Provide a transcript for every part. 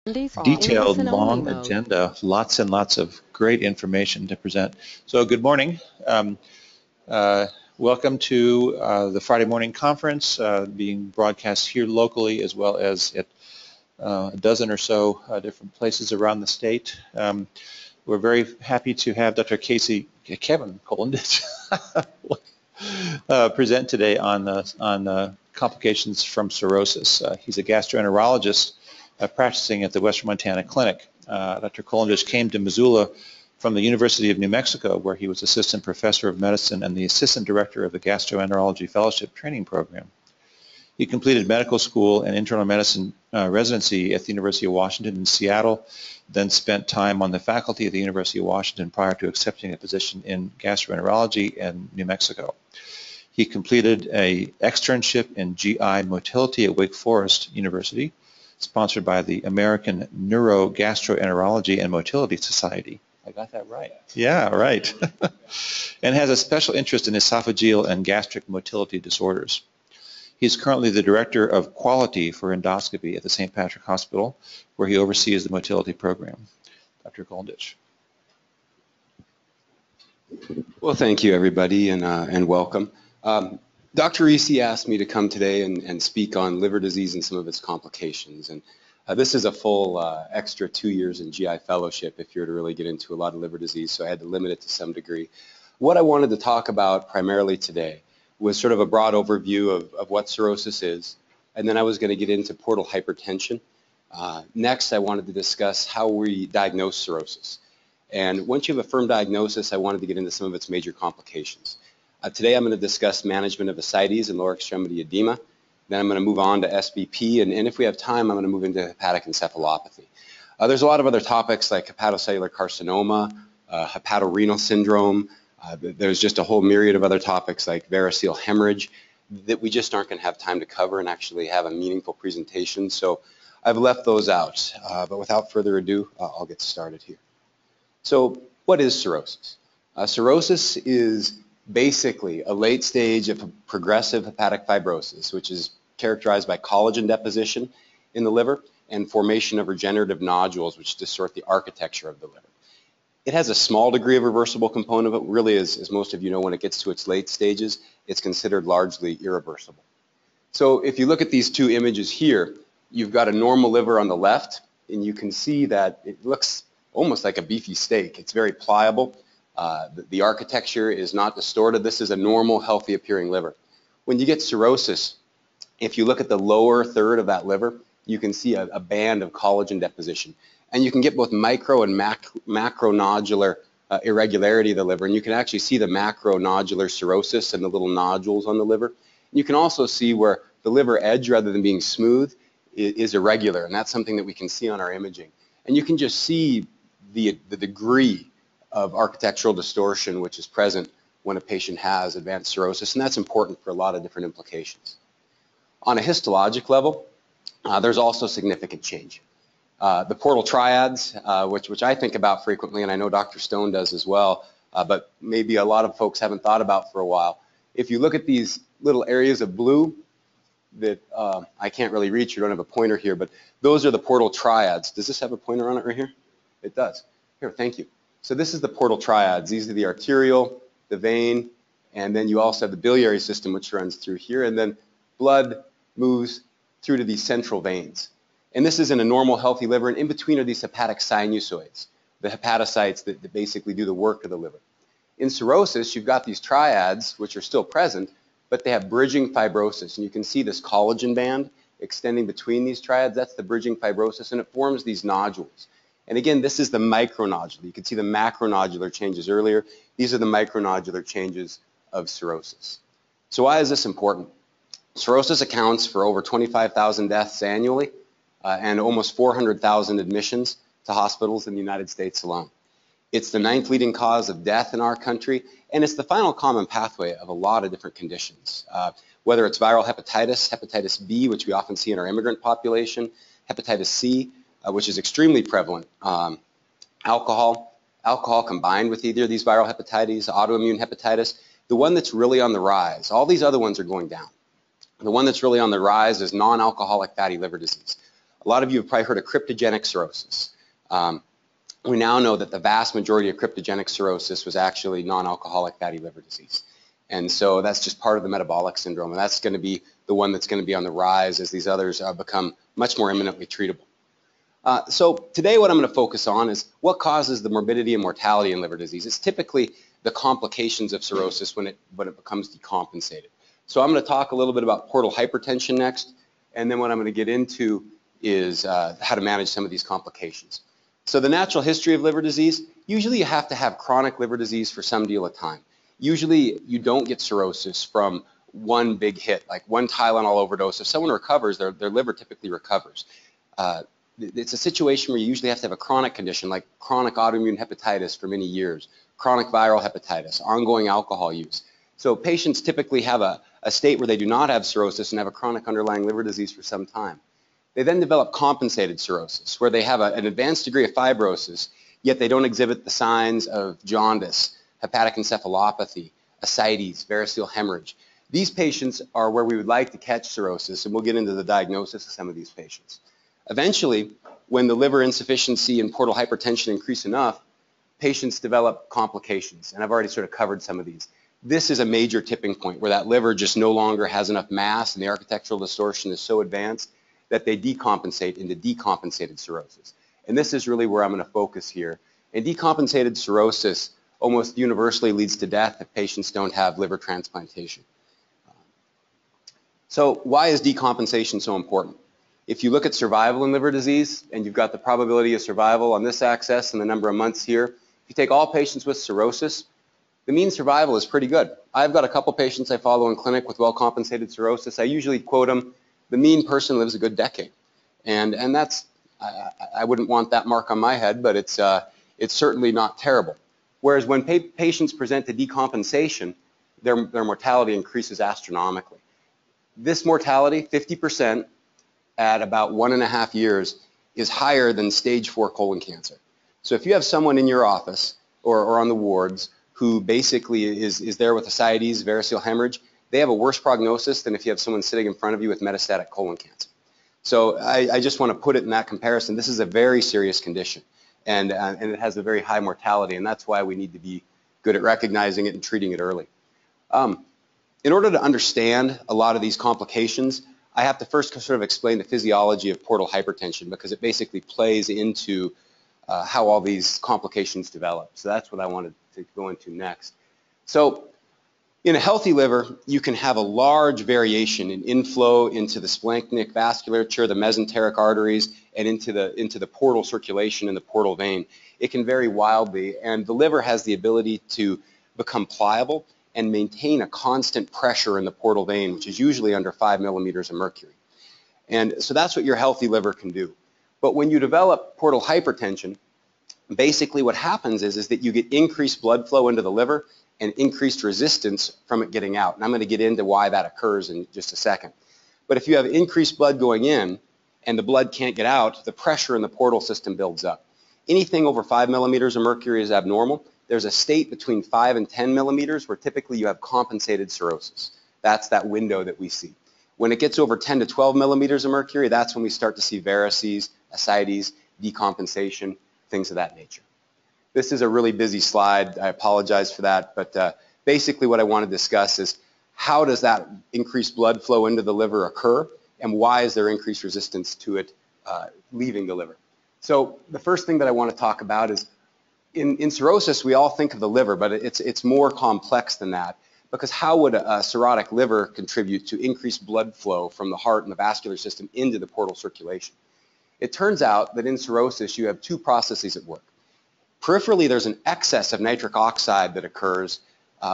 Detailed, long agenda, lots and lots of great information to present. So good morning. Uh, Welcome to the Friday morning conference being broadcast here locally as well as at a dozen or so different places around the state. We're very happy to have Dr. Kevin Kolendich present today on complications from cirrhosis. He's a gastroenterologist practicing at the Western Montana Clinic. Dr. Kolendich came to Missoula from the University of New Mexico, where he was assistant professor of medicine and the assistant director of the gastroenterology fellowship training program. He completed medical school and internal medicine residency at the University of Washington in Seattle, then spent time on the faculty of the University of Washington prior to accepting a position in gastroenterology in New Mexico. He completed an externship in GI motility at Wake Forest University, sponsored by the American Neurogastroenterology and Motility Society. I got that right. Yeah, right. And has a special interest in esophageal and gastric motility disorders. He's currently the director of quality for endoscopy at the St. Patrick Hospital, where he oversees the motility program. Dr. Kolendich. Well, thank you, everybody, and welcome. Dr. Risi asked me to come today and speak on liver disease and some of its complications. And this is a full extra 2 years in GI fellowship if you're to really get into a lot of liver disease, so I had to limit it to some degree. What I wanted to talk about primarily today was sort of a broad overview of what cirrhosis is, and then I was going to get into portal hypertension. Next, I wanted to discuss how we diagnose cirrhosis. And once you have a firm diagnosis, I wanted to get into some of its major complications. Today I'm going to discuss management of ascites and lower extremity edema. Then I'm going to move on to SBP, and if we have time, I'm going to move into hepatic encephalopathy. There's a lot of other topics like hepatocellular carcinoma, hepatorenal syndrome. There's just a whole myriad of other topics like variceal hemorrhage that we just aren't going to have time to cover and actually have a meaningful presentation. So I've left those out, but without further ado, I'll get started here. So what is cirrhosis? Cirrhosis is basically a late stage of progressive hepatic fibrosis, which is characterized by collagen deposition in the liver and formation of regenerative nodules, which distort the architecture of the liver. It has a small degree of reversible component, but really, as most of you know, when it gets to its late stages, it's considered largely irreversible. So if you look at these two images here, you've got a normal liver on the left, and you can see that it looks almost like a beefy steak. It's very pliable. The architecture is not distorted. This is a normal, healthy appearing liver. When you get cirrhosis, if you look at the lower third of that liver, you can see a band of collagen deposition. And you can get both micro and macronodular irregularity of the liver. And you can actually see the macronodular cirrhosis and the little nodules on the liver. You can also see where the liver edge, rather than being smooth, is irregular. And that's something that we can see on our imaging. And you can just see the degree of architectural distortion which is present when a patient has advanced cirrhosis, and that's important for a lot of different implications. On a histologic level, there's also significant change. The portal triads, which I think about frequently, and I know Dr. Stone does as well, but maybe a lot of folks haven't thought about for a while. If you look at these little areas of blue that I can't really reach, you don't have a pointer here, but those are the portal triads. Does this have a pointer on it right here? It does. Here, thank you. So this is the portal triads. These are the arterial, the vein, and then you also have the biliary system which runs through here, and then blood moves through to these central veins. And this is in a normal healthy liver, and in between are these hepatic sinusoids, the hepatocytes that basically do the work of the liver. In cirrhosis, you've got these triads which are still present, but they have bridging fibrosis, and you can see this collagen band extending between these triads. That's the bridging fibrosis, and it forms these nodules. And again, this is the micronodular. You can see the macronodular changes earlier. These are the micronodular changes of cirrhosis. So why is this important? Cirrhosis accounts for over 25,000 deaths annually and almost 400,000 admissions to hospitals in the United States alone. It's the 9th leading cause of death in our country, and it's the final common pathway of a lot of different conditions, whether it's viral hepatitis, hepatitis B, which we often see in our immigrant population, hepatitis C, which is extremely prevalent, alcohol combined with either of these viral hepatitis, autoimmune hepatitis. The one that's really on the rise, all these other ones are going down. The one that's really on the rise is non-alcoholic fatty liver disease. A lot of you have probably heard of cryptogenic cirrhosis. We now know that the vast majority of cryptogenic cirrhosis was actually non-alcoholic fatty liver disease. And so that's just part of the metabolic syndrome, and that's going to be the one that's going to be on the rise as these others become much more eminently treatable. So today what I'm going to focus on is what causes the morbidity and mortality in liver disease. It's typically the complications of cirrhosis when it becomes decompensated. So I'm going to talk a little bit about portal hypertension next, and then what I'm going to get into is how to manage some of these complications. So the natural history of liver disease, usually you have to have chronic liver disease for some deal of time. Usually you don't get cirrhosis from one big hit, like one Tylenol overdose. If someone recovers, their liver typically recovers. It's a situation where you usually have to have a chronic condition like chronic autoimmune hepatitis for many years, chronic viral hepatitis, ongoing alcohol use. So patients typically have a state where they do not have cirrhosis and have a chronic underlying liver disease for some time. They then develop compensated cirrhosis, where they have an advanced degree of fibrosis, yet they don't exhibit the signs of jaundice, hepatic encephalopathy, ascites, variceal hemorrhage. These patients are where we would like to catch cirrhosis, and we'll get into the diagnosis of some of these patients. Eventually, when the liver insufficiency and portal hypertension increase enough, patients develop complications, and I've already sort of covered some of these. This is a major tipping point where that liver just no longer has enough mass and the architectural distortion is so advanced that they decompensate into decompensated cirrhosis. And this is really where I'm going to focus here. And decompensated cirrhosis almost universally leads to death if patients don't have liver transplantation. So why is decompensation so important? If you look at survival in liver disease, and you've got the probability of survival on this axis and the number of months here, if you take all patients with cirrhosis, the mean survival is pretty good. I've got a couple patients I follow in clinic with well-compensated cirrhosis. I usually quote them, the mean person lives a good decade. And that's, I wouldn't want that mark on my head, but it's certainly not terrible. Whereas when patients present to decompensation, their mortality increases astronomically. This mortality, 50% at about 1.5 years, is higher than stage 4 colon cancer. So if you have someone in your office or on the wards who basically is there with ascites, variceal hemorrhage, they have a worse prognosis than if you have someone sitting in front of you with metastatic colon cancer. So I just want to put it in that comparison. This is a very serious condition, and it has a very high mortality, and that's why we need to be good at recognizing it and treating it early. In order to understand a lot of these complications, I have to first sort of explain the physiology of portal hypertension because it basically plays into how all these complications develop. So that's what I wanted to go into next. So in a healthy liver, you can have a large variation in inflow into the splanchnic vasculature, the mesenteric arteries, and into the portal circulation in the portal vein. It can vary wildly, and the liver has the ability to become pliable and maintain a constant pressure in the portal vein, which is usually under 5 millimeters of mercury. And so that's what your healthy liver can do. But when you develop portal hypertension, basically what happens is that you get increased blood flow into the liver and increased resistance from it getting out. And I'm going to get into why that occurs in just a second. But if you have increased blood going in and the blood can't get out, the pressure in the portal system builds up. Anything over 5 millimeters of mercury is abnormal. There's a state between 5 and 10 millimeters where typically you have compensated cirrhosis. That's that window that we see. When it gets over 10 to 12 millimeters of mercury, that's when we start to see varices, ascites, decompensation, things of that nature. This is a really busy slide. I apologize for that, but basically what I want to discuss is how does that increased blood flow into the liver occur, and why is there increased resistance to it leaving the liver? So the first thing that I want to talk about is in cirrhosis, we all think of the liver, but it's more complex than that, because how would a cirrhotic liver contribute to increased blood flow from the heart and the vascular system into the portal circulation? It turns out that in cirrhosis, you have two processes at work. Peripherally, there's an excess of nitric oxide that occurs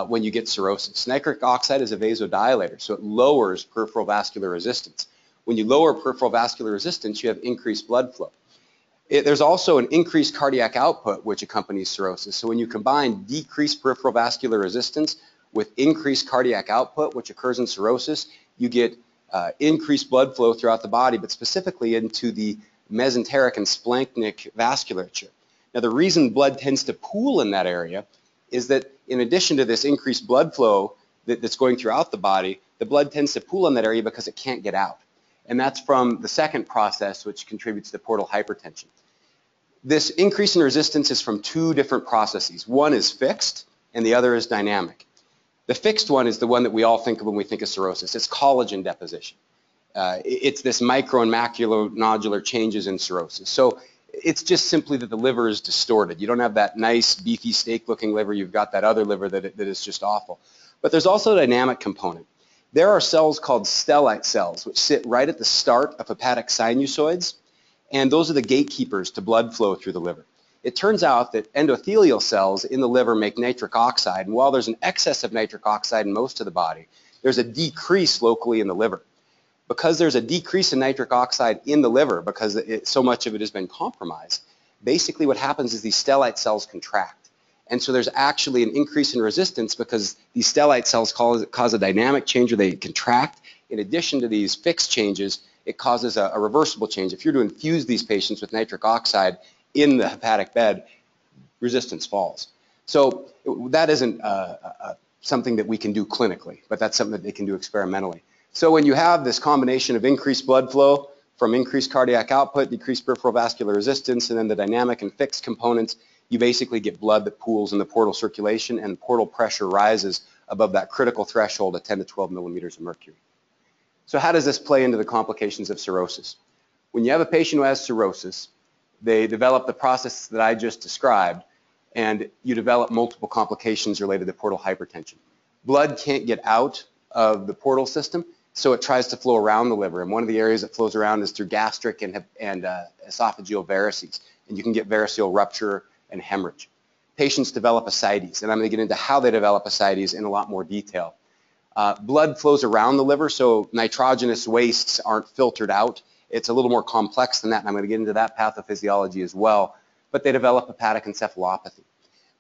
when you get cirrhosis. Nitric oxide is a vasodilator, so it lowers peripheral vascular resistance. When you lower peripheral vascular resistance, you have increased blood flow. There's also an increased cardiac output which accompanies cirrhosis. So when you combine decreased peripheral vascular resistance with increased cardiac output, which occurs in cirrhosis, you get increased blood flow throughout the body, but specifically into the mesenteric and splanchnic vasculature. Now, the reason blood tends to pool in that area is that in addition to this increased blood flow that's going throughout the body, the blood tends to pool in that area because it can't get out. and that's from the second process, which contributes to portal hypertension. This increase in resistance is from two different processes. One is fixed, and the other is dynamic. The fixed one is the one that we all think of when we think of cirrhosis. It's collagen deposition. It's this micro and maculonodular changes in cirrhosis. So it's just simply that the liver is distorted. You don't have that nice, beefy, steak-looking liver. You've got that other liver that is just awful. But there's also a dynamic component. There are cells called stellate cells, which sit right at the start of hepatic sinusoids, and those are the gatekeepers to blood flow through the liver. It turns out that endothelial cells in the liver make nitric oxide, and while there's an excess of nitric oxide in most of the body, there's a decrease locally in the liver. Because there's a decrease in nitric oxide in the liver, because so much of it has been compromised, basically what happens is these stellate cells contract. And so there's actually an increase in resistance because these stellate cells cause a dynamic change, or they contract. In addition to these fixed changes, it causes a reversible change. If you're to infuse these patients with nitric oxide in the hepatic bed, resistance falls. So that isn't something that we can do clinically, but that's something that they can do experimentally. So when you have this combination of increased blood flow from increased cardiac output, decreased peripheral vascular resistance, and then the dynamic and fixed components, you basically get blood that pools in the portal circulation, and portal pressure rises above that critical threshold of 10 to 12 millimeters of mercury. So how does this play into the complications of cirrhosis? When you have a patient who has cirrhosis, they develop the process that I just described, and you develop multiple complications related to portal hypertension. Blood can't get out of the portal system, so it tries to flow around the liver, and one of the areas it flows around is through gastric and esophageal varices, and you can get variceal rupture and hemorrhage. Patients develop ascites, and I'm going to get into how they develop ascites in a lot more detail. Blood flows around the liver, so nitrogenous wastes aren't filtered out. It's a little more complex than that, and I'm going to get into that pathophysiology as well, but they develop hepatic encephalopathy.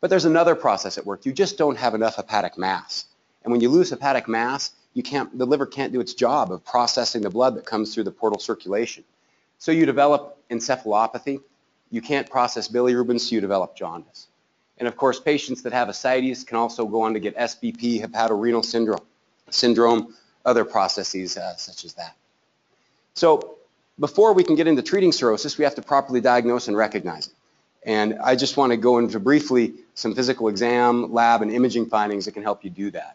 But there's another process at work. You just don't have enough hepatic mass, and when you lose hepatic mass, the liver can't do its job of processing the blood that comes through the portal circulation. So you develop encephalopathy. You can't process bilirubin, so you develop jaundice. And of course, patients that have ascites can also go on to get SBP, hepatorenal syndrome, other processes such as that. So before we can get into treating cirrhosis, we have to properly diagnose and recognize it. And I just want to go into briefly some physical exam, lab, and imaging findings that can help you do that.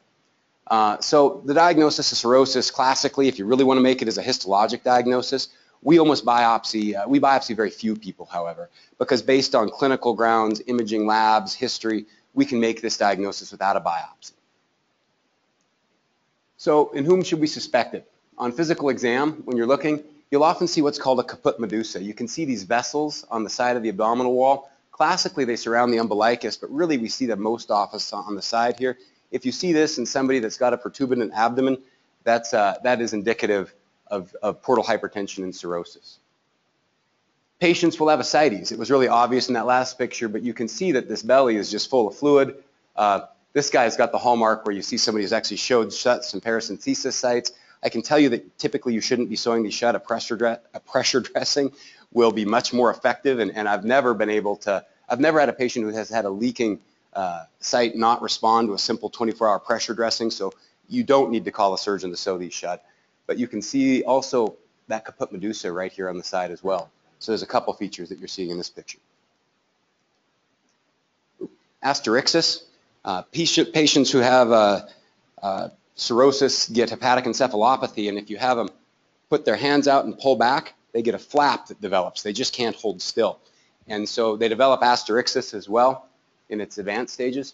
So the diagnosis of cirrhosis, classically, if you really want to make it as a histologic diagnosis, we almost biopsy, we biopsy very few people, however, because based on clinical grounds, imaging labs, history, we can make this diagnosis without a biopsy. So in whom should we suspect it? On physical exam, when you're looking, you'll often see what's called a caput medusa. You can see these vessels on the side of the abdominal wall. Classically, they surround the umbilicus, but really we see them most often on the side here. If you see this in somebody that's got a protuberant abdomen, that is indicative of portal hypertension and cirrhosis. Patients will have ascites. It was really obvious in that last picture, but you can see that this belly is just full of fluid. This guy's got the hallmark where you see somebody who's actually showed shut some paracentesis sites. I can tell you that typically you shouldn't be sewing these shut. A pressure dressing will be much more effective, and I've never had a patient who has had a leaking site not respond to a simple 24-hour pressure dressing, so you don't need to call a surgeon to sew these shut. But you can see also that caput medusa right here on the side as well. So there's a couple features that you're seeing in this picture. Asterixis, patients who have cirrhosis get hepatic encephalopathy, and if you have them put their hands out and pull back, they get a flap that develops. They just can't hold still. And so they develop asterixis as well in its advanced stages.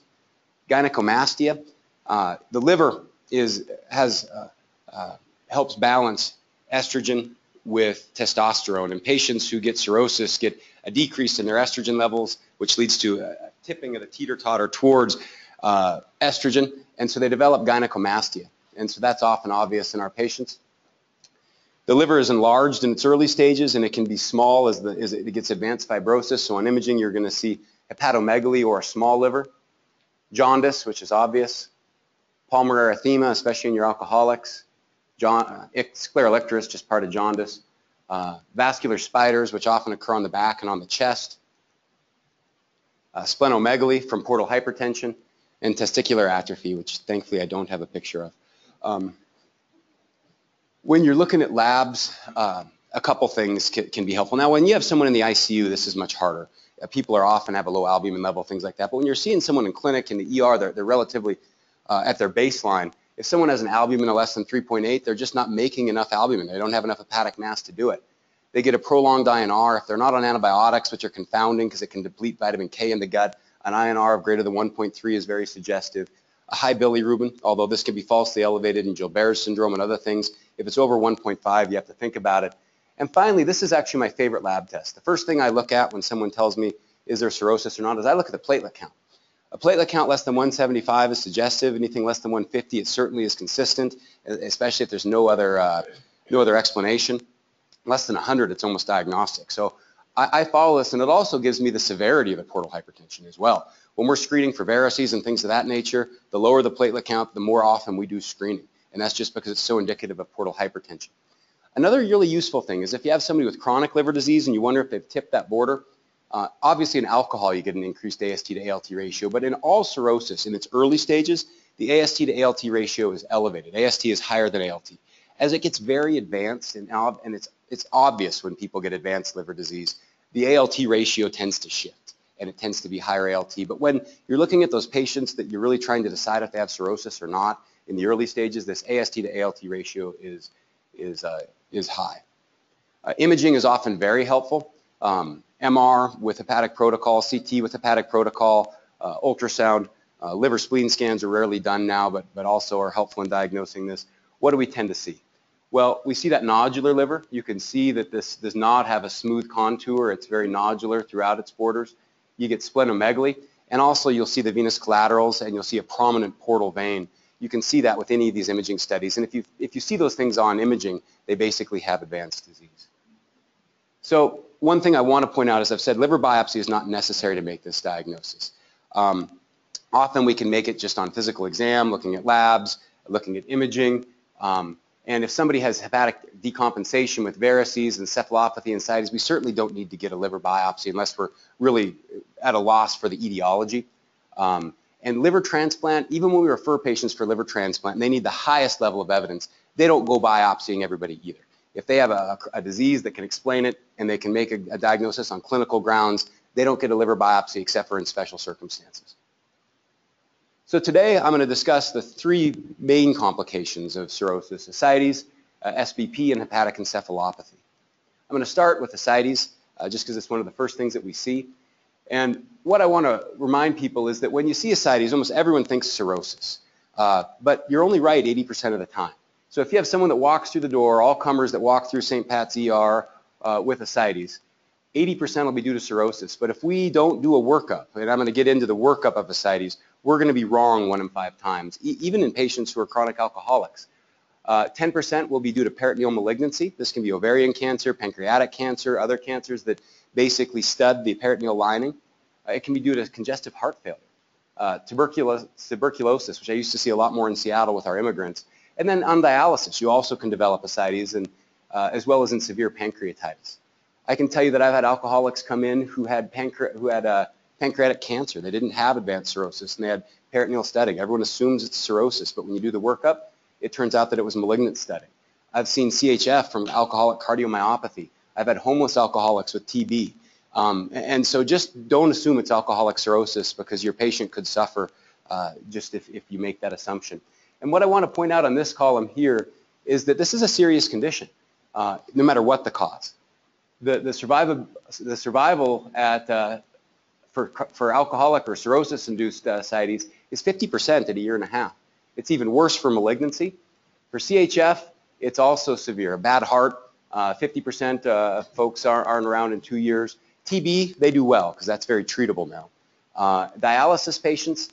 Gynecomastia, the liver helps balance estrogen with testosterone, and patients who get cirrhosis get a decrease in their estrogen levels, which leads to a tipping of the teeter-totter towards estrogen, and so they develop gynecomastia, and so that's often obvious in our patients. The liver is enlarged in its early stages, and it can be small as it gets advanced fibrosis. So on imaging, you're going to see hepatomegaly or a small liver, jaundice, which is obvious, pulmonary erythema, especially in your alcoholics, sclerolicterus, just part of jaundice, vascular spiders, which often occur on the back and on the chest, splenomegaly from portal hypertension, and testicular atrophy, which thankfully I don't have a picture of. when you're looking at labs, a couple things can be helpful. Now, when you have someone in the ICU, this is much harder. People are often have a low albumin level, things like that. But when you're seeing someone in clinic in the ER, they're relatively at their baseline. If someone has an albumin of less than 3.8, they're just not making enough albumin. They don't have enough hepatic mass to do it. They get a prolonged INR. If they're not on antibiotics, which are confounding because it can deplete vitamin K in the gut, an INR of greater than 1.3 is very suggestive. A high bilirubin, although this can be falsely elevated in Gilbert's syndrome and other things. If it's over 1.5, you have to think about it. And finally, this is actually my favorite lab test. The first thing I look at when someone tells me is there cirrhosis or not is I look at the platelet count. A platelet count less than 175 is suggestive. Anything less than 150, it certainly is consistent, especially if there's no other explanation. Less than 100, it's almost diagnostic. So I follow this, and it also gives me the severity of the portal hypertension as well. When we're screening for varices and things of that nature, the lower the platelet count, the more often we do screening. And that's just because it's so indicative of portal hypertension. Another really useful thing is if you have somebody with chronic liver disease and you wonder if they've tipped that border, obviously in alcohol you get an increased AST to ALT ratio, but in all cirrhosis in its early stages, the AST to ALT ratio is elevated. AST is higher than ALT. As it gets very advanced, and it's obvious when people get advanced liver disease, the ALT ratio tends to shift, and it tends to be higher ALT. But when you're looking at those patients that you're really trying to decide if they have cirrhosis or not, in the early stages, this AST to ALT ratio is high. Imaging is often very helpful. MR with hepatic protocol, CT with hepatic protocol, ultrasound, liver spleen scans are rarely done now, but also are helpful in diagnosing this. What do we tend to see? Well, we see that nodular liver. You can see that this does not have a smooth contour. It's very nodular throughout its borders. You get splenomegaly, and also you'll see the venous collaterals, and you'll see a prominent portal vein. You can see that with any of these imaging studies, and if you see those things on imaging, they basically have advanced disease. So one thing I want to point out is I've said liver biopsy is not necessary to make this diagnosis. Often we can make it just on physical exam, looking at labs, looking at imaging, and if somebody has hepatic decompensation with varices, encephalopathy, and ascites, we certainly don't need to get a liver biopsy unless we're really at a loss for the etiology. And liver transplant, even when we refer patients for liver transplant, and they need the highest level of evidence, they don't go biopsying everybody either. If they have a disease that can explain it and they can make a diagnosis on clinical grounds, they don't get a liver biopsy except for in special circumstances. So today I'm going to discuss the three main complications of cirrhosis: ascites, SBP, and hepatic encephalopathy. I'm going to start with ascites just because it's one of the first things that we see. And what I want to remind people is that when you see ascites, almost everyone thinks cirrhosis. But you're only right 80% of the time. So if you have someone that walks through the door, all comers that walk through St. Pat's ER with ascites, 80% will be due to cirrhosis. But if we don't do a workup, and I'm going to get into the workup of ascites, we're going to be wrong 1 in 5 times, even in patients who are chronic alcoholics. 10% will be due to peritoneal malignancy. This can be ovarian cancer, pancreatic cancer, other cancers that basically stud the peritoneal lining. It can be due to congestive heart failure. Tuberculosis, which I used to see a lot more in Seattle with our immigrants. And then on dialysis, you also can develop ascites, and, as well as in severe pancreatitis. I can tell you that I've had alcoholics come in who had pancreatic cancer. They didn't have advanced cirrhosis, and they had peritoneal stutting. Everyone assumes it's cirrhosis, but when you do the workup, it turns out that it was malignant stutting. I've seen CHF from alcoholic cardiomyopathy. I've had homeless alcoholics with TB. And so just don't assume it's alcoholic cirrhosis because your patient could suffer just if you make that assumption. And what I want to point out on this column here is that this is a serious condition, no matter what the cause. The survival for alcoholic or cirrhosis-induced ascites is 50% at a year and a half. It's even worse for malignancy. For CHF, it's also severe. A bad heart, 50% of folks aren't around in 2 years. TB, they do well because that's very treatable now. Dialysis patients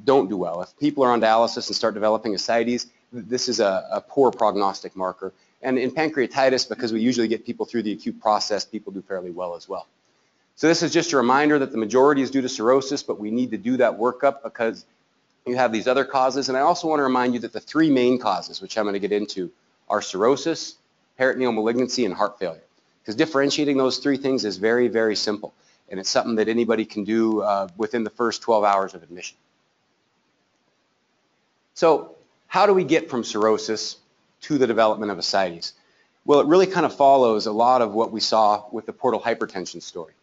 don't do well. If people are on dialysis and start developing ascites, this is a poor prognostic marker. And in pancreatitis, because we usually get people through the acute process, people do fairly well as well. So this is just a reminder that the majority is due to cirrhosis, but we need to do that workup because you have these other causes. And I also want to remind you that the three main causes, which I'm going to get into, are cirrhosis, peritoneal malignancy, and heart failure. Because differentiating those three things is very, very simple. And it's something that anybody can do within the first 12 hours of admission. So how do we get from cirrhosis to the development of ascites? Well, it really kind of follows a lot of what we saw with the portal hypertension story.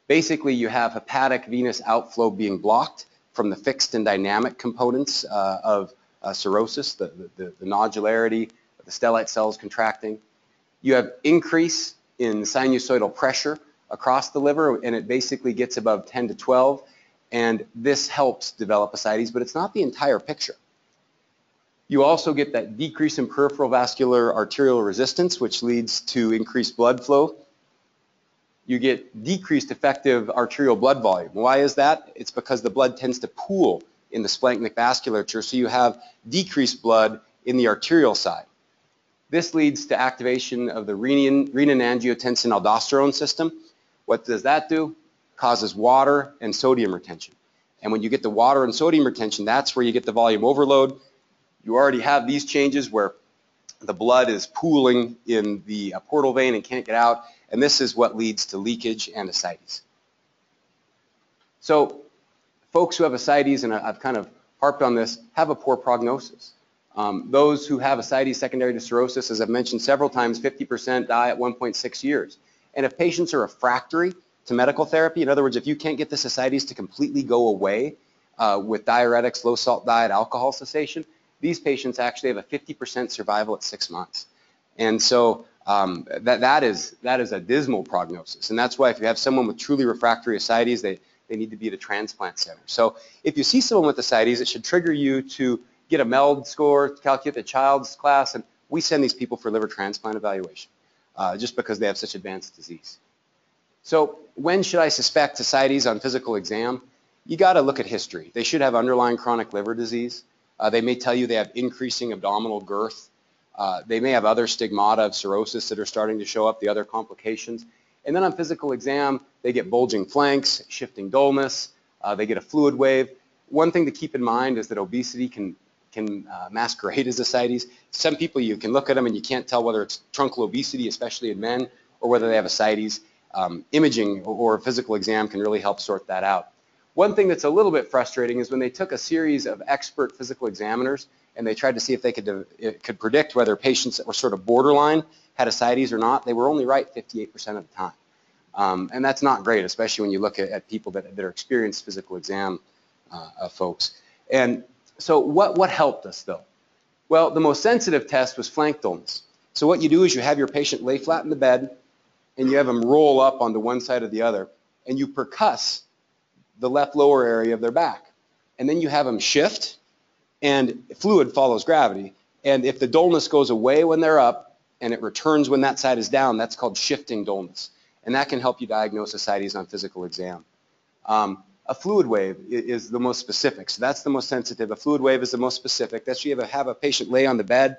Basically, you have hepatic venous outflow being blocked from the fixed and dynamic components of cirrhosis, the nodularity, the stellate cells contracting. You have increase in sinusoidal pressure across the liver, and it basically gets above 10 to 12, and this helps develop ascites, but it's not the entire picture. You also get that decrease in peripheral vascular arterial resistance, which leads to increased blood flow. You get decreased effective arterial blood volume. Why is that? It's because the blood tends to pool in the splanchnic vasculature, so you have decreased blood in the arterial side. This leads to activation of the renin-angiotensin-aldosterone system. What does that do? Causes water and sodium retention. And when you get the water and sodium retention, that's where you get the volume overload. You already have these changes where the blood is pooling in the portal vein and can't get out, and this is what leads to leakage and ascites. So folks who have ascites, and I've kind of harped on this, have a poor prognosis. Those who have ascites secondary to cirrhosis, as I've mentioned several times, 50% die at 1.6 years. And if patients are refractory to medical therapy, in other words, if you can't get this ascites to completely go away with diuretics, low salt diet, alcohol cessation, these patients actually have a 50% survival at 6 months. And so that is a dismal prognosis. And that's why if you have someone with truly refractory ascites, they need to be at a transplant center. So if you see someone with ascites, it should trigger you to get a MELD score, calculate the child's class, and we send these people for liver transplant evaluation just because they have such advanced disease. So when should I suspect ascites on physical exam? You got to look at history. They should have underlying chronic liver disease. They may tell you they have increasing abdominal girth. They may have other stigmata of cirrhosis that are starting to show up, the other complications. And then on physical exam, they get bulging flanks, shifting dullness, they get a fluid wave. One thing to keep in mind is that obesity can masquerade as ascites. Some people, you can look at them and you can't tell whether it's truncal obesity, especially in men, or whether they have ascites. Imaging or physical exam can really help sort that out. One thing that's a little bit frustrating is when they took a series of expert physical examiners and they tried to see if they could predict whether patients that were sort of borderline had ascites or not, they were only right 58% of the time. And that's not great, especially when you look at people that are experienced physical exam folks. And so what helped us, though? Well, the most sensitive test was flank dullness. So what you do is you have your patient lay flat in the bed, and you have them roll up onto one side or the other, and you percuss the left lower area of their back. And then you have them shift, and fluid follows gravity. And if the dullness goes away when they're up, and it returns when that side is down, that's called shifting dullness. And that can help you diagnose ascites on physical exam. A fluid wave is the most specific, so that's the most sensitive. A fluid wave is the most specific. That's where you have a patient lay on the bed.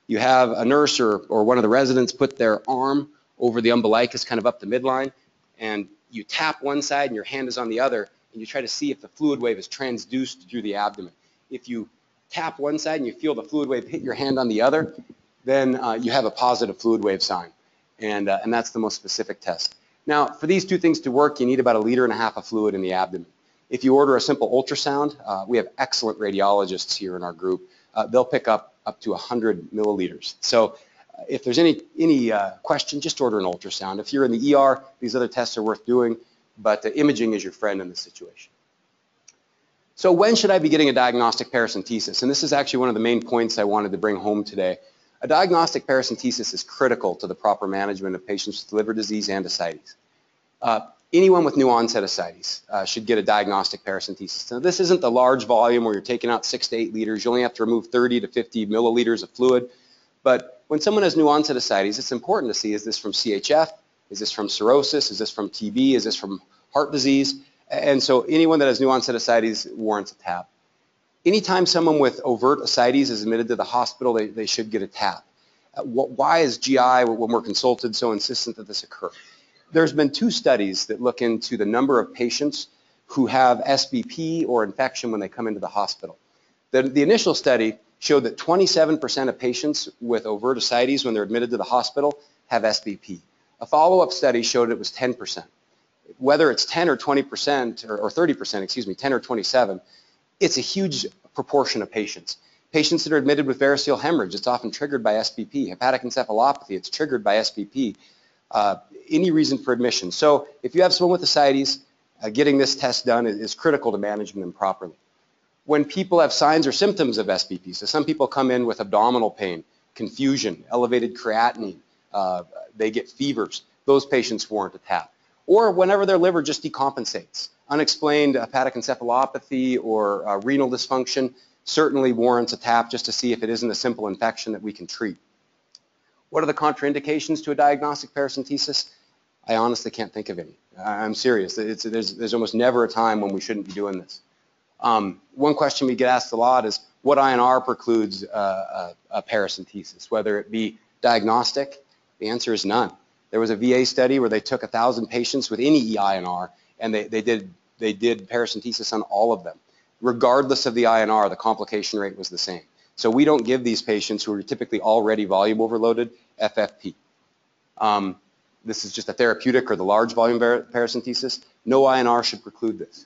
You have a nurse or one of the residents put their arm over the umbilicus, kind of up the midline, and you tap one side and your hand is on the other, and you try to see if the fluid wave is transduced through the abdomen. If you tap one side and you feel the fluid wave hit your hand on the other, then you have a positive fluid wave sign, and that's the most specific test. Now, for these two things to work, you need about 1.5 liters of fluid in the abdomen. If you order a simple ultrasound, we have excellent radiologists here in our group. They'll pick up to 100 milliliters. So if there's any question, just order an ultrasound. If you're in the ER, these other tests are worth doing, but imaging is your friend in this situation. So when should I be getting a diagnostic paracentesis? And this is actually one of the main points I wanted to bring home today. A diagnostic paracentesis is critical to the proper management of patients with liver disease and ascites. Anyone with new onset ascites should get a diagnostic paracentesis. Now, this isn't the large volume where you're taking out 6 to 8 liters. You only have to remove 30 to 50 milliliters of fluid. But when someone has new onset ascites, it's important to see, is this from CHF? Is this from cirrhosis? Is this from TB? Is this from heart disease? And so anyone that has new onset ascites warrants a TAP. Anytime someone with overt ascites is admitted to the hospital, they should get a TAP. Why is GI, when we're consulted, so insistent that this occur? There's been 2 studies that look into the number of patients who have SBP or infection when they come into the hospital. The initial study showed that 27% of patients with overt ascites when they're admitted to the hospital have SBP. A follow-up study showed it was 10%. Whether it's 10 or 20% or 30%, excuse me, 10 or 27, it's a huge proportion of patients. Patients that are admitted with variceal hemorrhage, it's often triggered by SBP. Hepatic encephalopathy, it's triggered by SBP. Any reason for admission. So if you have someone with ascites, getting this test done is critical to managing them properly. When people have signs or symptoms of SBP, so some people come in with abdominal pain, confusion, elevated creatinine, they get fevers, those patients warrant a tap. Or whenever their liver just decompensates, unexplained hepatic encephalopathy or renal dysfunction certainly warrants a tap just to see if it isn't a simple infection that we can treat. What are the contraindications to a diagnostic paracentesis? I honestly can't think of any. I'm serious. There's almost never a time when we shouldn't be doing this. One question we get asked a lot is, what INR precludes a paracentesis, whether it be diagnostic? The answer is none. There was a VA study where they took 1,000 patients with any EINR, and they did paracentesis on all of them. Regardless of the INR, the complication rate was the same. So we don't give these patients who are typically already volume overloaded FFP. This is just a therapeutic or the large volume paracentesis. No INR should preclude this.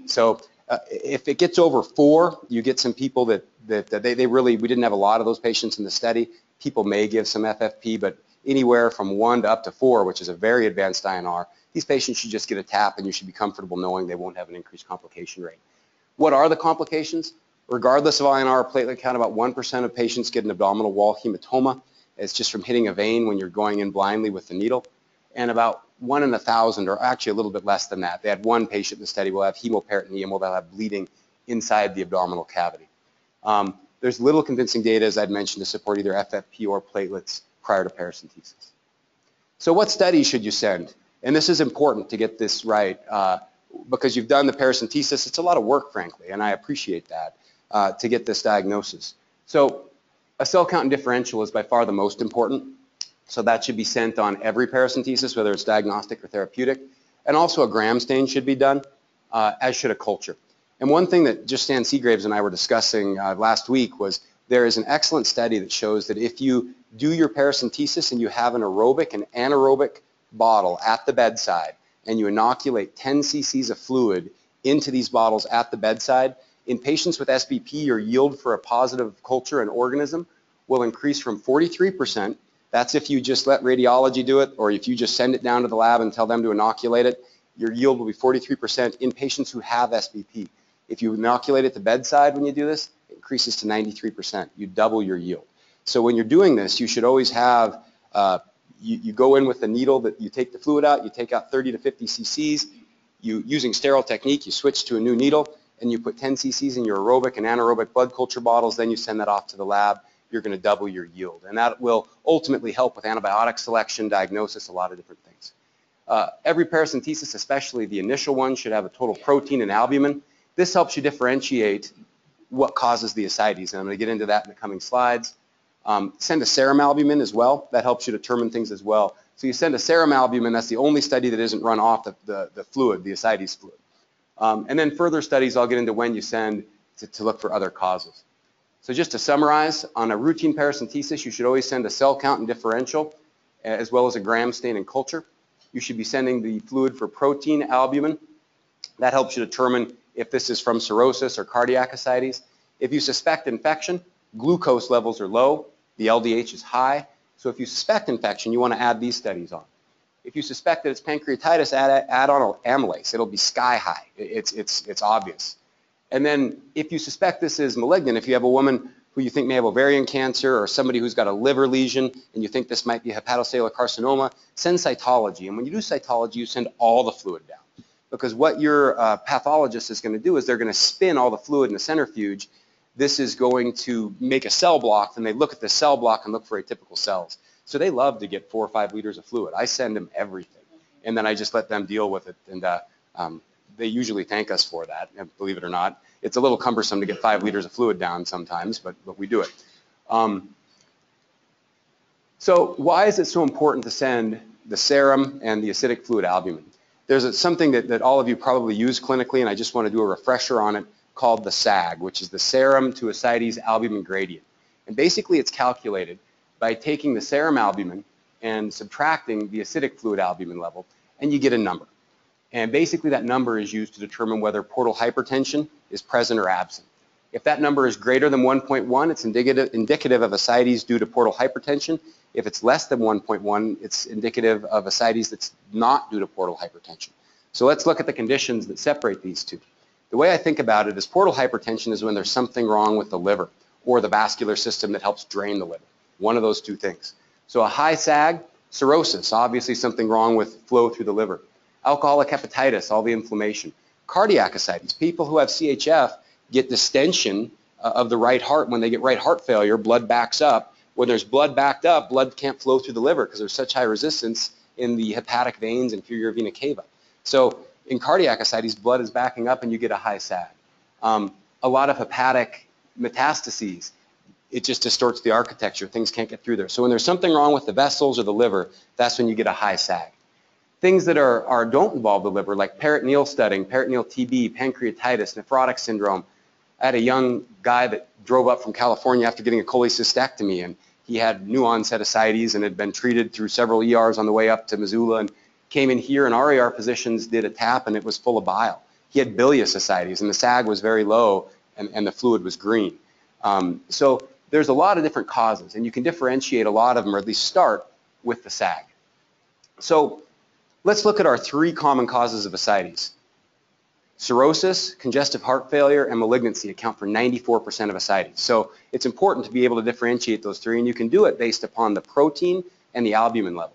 So if it gets over 4, you get some people that we didn't have a lot of those patients in the study. People may give some FFP, but anywhere from 1 to up to 4, which is a very advanced INR, these patients should just get a tap and you should be comfortable knowing they won't have an increased complication rate. What are the complications? Regardless of INR or platelet count, about 1% of patients get an abdominal wall hematoma. It's just from hitting a vein when you're going in blindly with the needle. And about 1 in 1,000, or actually a little bit less than that, they had one patient in the study will have hemoperitoneum, will have bleeding inside the abdominal cavity. There's little convincing data, as I'd mentioned, to support either FFP or platelets prior to paracentesis. So what studies should you send? And this is important to get this right because you've done the paracentesis. It's a lot of work, frankly, and I appreciate that to get this diagnosis. So a cell count and differential is by far the most important. So that should be sent on every paracentesis, whether it's diagnostic or therapeutic. And also a gram stain should be done, as should a culture. And one thing that just Stan Seagraves and I were discussing last week was there is an excellent study that shows that if you do your paracentesis and you have an aerobic and anaerobic bottle at the bedside and you inoculate 10 cc's of fluid into these bottles at the bedside, in patients with SBP, your yield for a positive culture and organism will increase from 43%. That's if you just let radiology do it, or if you just send it down to the lab and tell them to inoculate it, your yield will be 43% in patients who have SBP. If you inoculate at the bedside when you do this, it increases to 93%. You double your yield. So when you're doing this, you should always have, you go in with the needle that you take the fluid out, you take out 30 to 50 cc's, using sterile technique, you switch to a new needle, and you put 10 cc's in your aerobic and anaerobic blood culture bottles, then you send that off to the lab. You're going to double your yield. And that will ultimately help with antibiotic selection, diagnosis, a lot of different things. Every paracentesis, especially the initial one, should have a total protein and albumin. This helps you differentiate what causes the ascites, and I'm going to get into that in the coming slides. Send a serum albumin as well. That helps you determine things as well. So you send a serum albumin, that's the only study that isn't run off the fluid, the ascites fluid. And then further studies, I'll get into when you send to look for other causes. So just to summarize, on a routine paracentesis, you should always send a cell count and differential, as well as a gram stain and culture. You should be sending the fluid for protein albumin. That helps you determine if this is from cirrhosis or cardiac ascites. If you suspect infection, glucose levels are low, the LDH is high. So if you suspect infection, you want to add these studies on. If you suspect that it's pancreatitis, add on amylase. It'll be sky high. It's obvious. And then if you suspect this is malignant, if you have a woman who you think may have ovarian cancer or somebody who's got a liver lesion and you think this might be hepatocellular carcinoma, send cytology. And when you do cytology, you send all the fluid down. Because what your pathologist is going to do is they're going to spin all the fluid in a centrifuge. This is going to make a cell block, and they look at the cell block and look for atypical cells. So they love to get 4 or 5 liters of fluid. I send them everything, and then I just let them deal with it. And they usually thank us for that, believe it or not. It's a little cumbersome to get 5 liters of fluid down sometimes, but we do it. So why is it so important to send the serum and the acidic fluid albumin? There's something that all of you probably use clinically, and I just want to do a refresher on it, called the SAG, which is the serum to ascites albumin gradient. And basically it's calculated by taking the serum albumin and subtracting the acidic fluid albumin level, and you get a number. And basically that number is used to determine whether portal hypertension is present or absent. If that number is greater than 1.1, it's indicative of ascites due to portal hypertension. If it's less than 1.1, it's indicative of ascites that's not due to portal hypertension. So let's look at the conditions that separate these two. The way I think about it is portal hypertension is when there's something wrong with the liver or the vascular system that helps drain the liver. One of those two things. So a high SAG, cirrhosis, obviously something wrong with flow through the liver. Alcoholic hepatitis, all the inflammation. Cardiac ascites, people who have CHF get distension of the right heart. When they get right heart failure, blood backs up. When there's blood backed up, blood can't flow through the liver because there's such high resistance in the hepatic veins, inferior vena cava. So in cardiac ascites, blood is backing up and you get a high SAG. A lot of hepatic metastases, it just distorts the architecture. Things can't get through there. So when there's something wrong with the vessels or the liver, that's when you get a high SAG. Things that don't involve the liver, like peritoneal studding, peritoneal TB, pancreatitis, nephrotic syndrome. I had a young guy that drove up from California after getting a cholecystectomy, and he had new onset ascites and had been treated through several ERs on the way up to Missoula, and came in here, and our ER physicians did a tap, and it was full of bile. He had bilious ascites, and the SAG was very low, and the fluid was green. So there's a lot of different causes, and you can differentiate a lot of them, or at least start with the SAG. So let's look at our three common causes of ascites. Cirrhosis, congestive heart failure, and malignancy account for 94% of ascites. So it's important to be able to differentiate those three, and you can do it based upon the protein and the albumin level.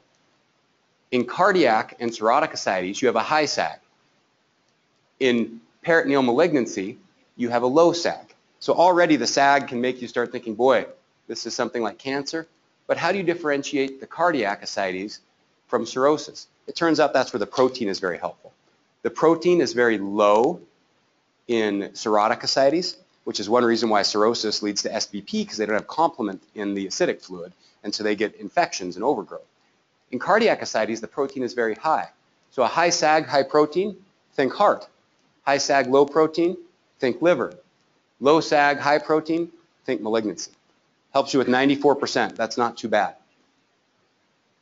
In cardiac and cirrhotic ascites, you have a high SAG. In peritoneal malignancy, you have a low SAG. So already the SAG can make you start thinking, boy, this is something like cancer. But how do you differentiate the cardiac ascites from cirrhosis? It turns out that's where the protein is very helpful. The protein is very low in cirrhotic ascites, which is one reason why cirrhosis leads to SBP, because they don't have complement in the acidic fluid, and so they get infections and overgrowth. In cardiac ascites, the protein is very high. So a high SAG, high protein, think heart. High SAG, low protein, think liver. Low SAG, high protein, think malignancy. Helps you with 94%. That's not too bad.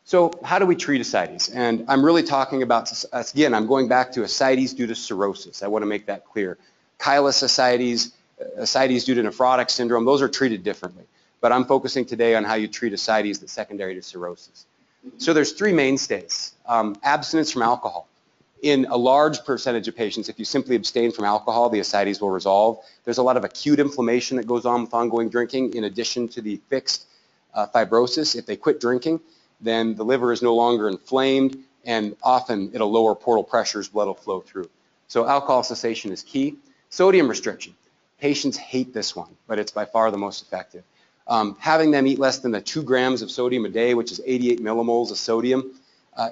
So how do we treat ascites? And I'm really talking about, again, I'm going back to ascites due to cirrhosis. I want to make that clear. Chylous ascites, ascites due to nephrotic syndrome, those are treated differently. But I'm focusing today on how you treat ascites that's secondary to cirrhosis. So there's three mainstays. Abstinence from alcohol. In a large percentage of patients, if you simply abstain from alcohol, the ascites will resolve. There's a lot of acute inflammation that goes on with ongoing drinking in addition to the fixed fibrosis. If they quit drinking, then the liver is no longer inflamed, and often it'll lower portal pressures, blood will flow through. So alcohol cessation is key. Sodium restriction. Patients hate this one, but it's by far the most effective. Having them eat less than 2 grams of sodium a day, which is 88 millimoles of sodium,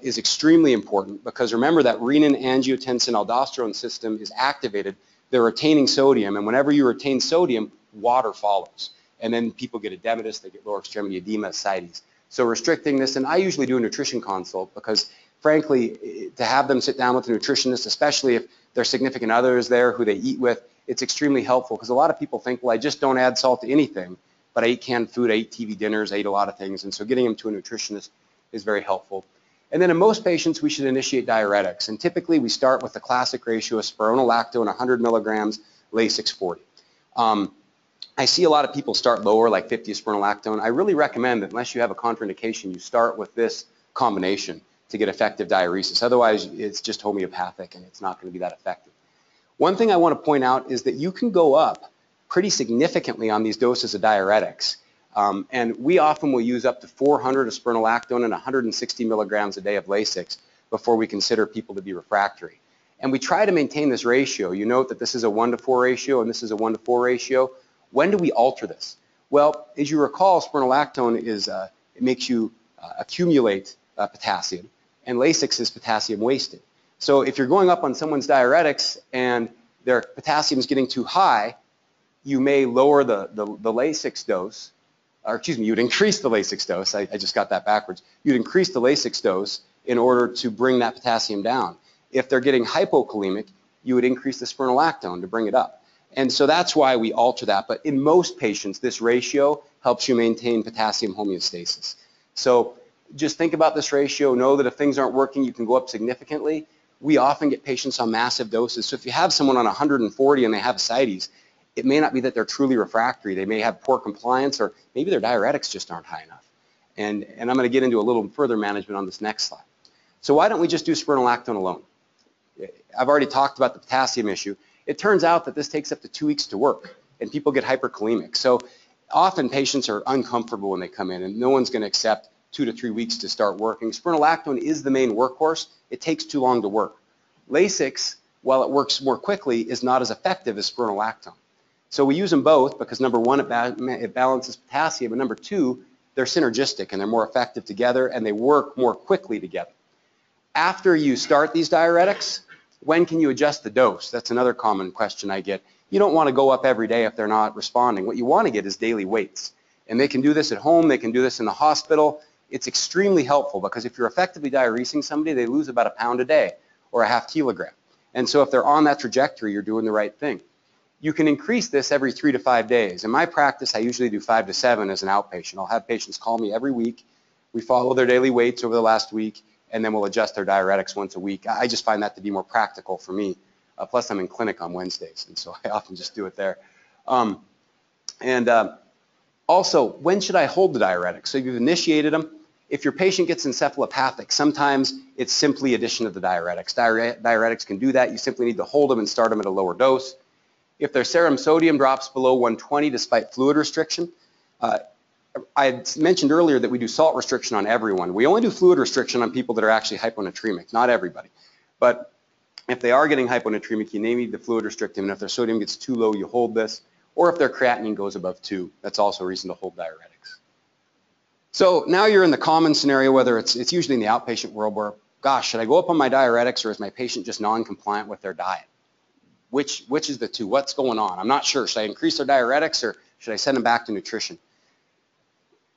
is extremely important, because remember that renin, angiotensin, aldosterone system is activated. They're retaining sodium, and whenever you retain sodium, water follows. And then people get edematous, they get lower extremity edema, ascites. So restricting this, and I usually do a nutrition consult, because frankly, to have them sit down with a nutritionist, especially if their significant other is there who they eat with, it's extremely helpful, because a lot of people think, well, I just don't add salt to anything, but I eat canned food, I eat TV dinners, I eat a lot of things, and so getting them to a nutritionist is very helpful. And then in most patients, we should initiate diuretics, and typically we start with the classic ratio of spironolactone 100 milligrams, Lasix 40. I see a lot of people start lower, like 50 spironolactone. I really recommend that unless you have a contraindication, you start with this combination to get effective diuresis. Otherwise, it's just homeopathic and it's not going to be that effective. One thing I want to point out is that you can go up pretty significantly on these doses of diuretics. And we often will use up to 400 of spironolactone and 160 milligrams a day of Lasix before we consider people to be refractory. And we try to maintain this ratio. You note that this is a 1-to-4 ratio and this is a 1-to-4 ratio. When do we alter this? Well, as you recall, spironolactone is, it makes you accumulate potassium, and Lasix is potassium wasted. So if you're going up on someone's diuretics and their potassium is getting too high, you may lower the Lasix dose, or excuse me, you'd increase the Lasix dose. I just got that backwards. You'd increase the Lasix dose in order to bring that potassium down. If they're getting hypokalemic, you would increase the spironolactone to bring it up. And so that's why we alter that. But in most patients, this ratio helps you maintain potassium homeostasis. So just think about this ratio. Know that if things aren't working, you can go up significantly. We often get patients on massive doses. So if you have someone on 140 and they have ascites, It may not be that they're truly refractory. They may have poor compliance, or maybe their diuretics just aren't high enough. And I'm going to get into a little further management on this next slide. So why don't we just do spironolactone alone? I've already talked about the potassium issue. It turns out that this takes up to 2 weeks to work, and people get hyperkalemic. So often patients are uncomfortable when they come in, and no one's going to accept 2 to 3 weeks to start working. Spironolactone is the main workhorse. It takes too long to work. Lasix, while it works more quickly, is not as effective as spironolactone. So we use them both because, number one, it balances potassium, and number two, they're synergistic and they're more effective together, and they work more quickly together. After you start these diuretics, when can you adjust the dose? That's another common question I get. You don't want to go up every day if they're not responding. What you want to get is daily weights. And they can do this at home. They can do this in the hospital. It's extremely helpful because if you're effectively diuresing somebody, they lose about 1 pound a day or a ½ kilogram. And so if they're on that trajectory, you're doing the right thing. You can increase this every 3 to 5 days. In my practice, I usually do 5 to 7 as an outpatient. I'll have patients call me every week. We follow their daily weights over the last week, and then we'll adjust their diuretics once a week. I just find that to be more practical for me. Plus, I'm in clinic on Wednesdays, and so I often just do it there. Also, when should I hold the diuretics? So you've initiated them. If your patient gets encephalopathic, sometimes it's simply addition of the diuretics. Diuretics can do that. You simply need to hold them and start them at a lower dose. If their serum sodium drops below 120 despite fluid restriction, I mentioned earlier that we do salt restriction on everyone. We only do fluid restriction on people that are actually hyponatremic, not everybody. But if they are getting hyponatremic, you need to fluid restrict them. And if their sodium gets too low, you hold this. Or if their creatinine goes above 2, that's also a reason to hold diuretics. So now you're in the common scenario, whether it's usually in the outpatient world where, gosh, should I go up on my diuretics or is my patient just non-compliant with their diet? Which is the two? What's going on? I'm not sure. Should I increase their diuretics or should I send them back to nutrition?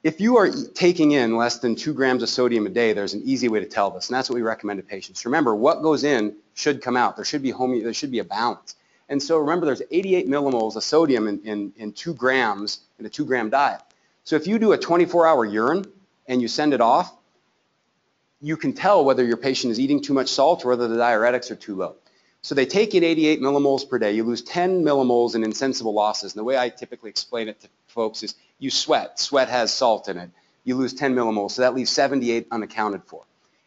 If you are taking in less than 2 grams of sodium a day, there's an easy way to tell this, and that's what we recommend to patients. Remember, what goes in should come out. There should be a balance. And so remember, there's 88 millimoles of sodium in 2 grams in a 2-gram diet. So if you do a 24-hour urine and you send it off, you can tell whether your patient is eating too much salt or whether the diuretics are too low. So they take in 88 millimoles per day. You lose 10 millimoles in insensible losses. And the way I typically explain it to folks is you sweat. Sweat has salt in it. You lose 10 millimoles, so that leaves 78 unaccounted for.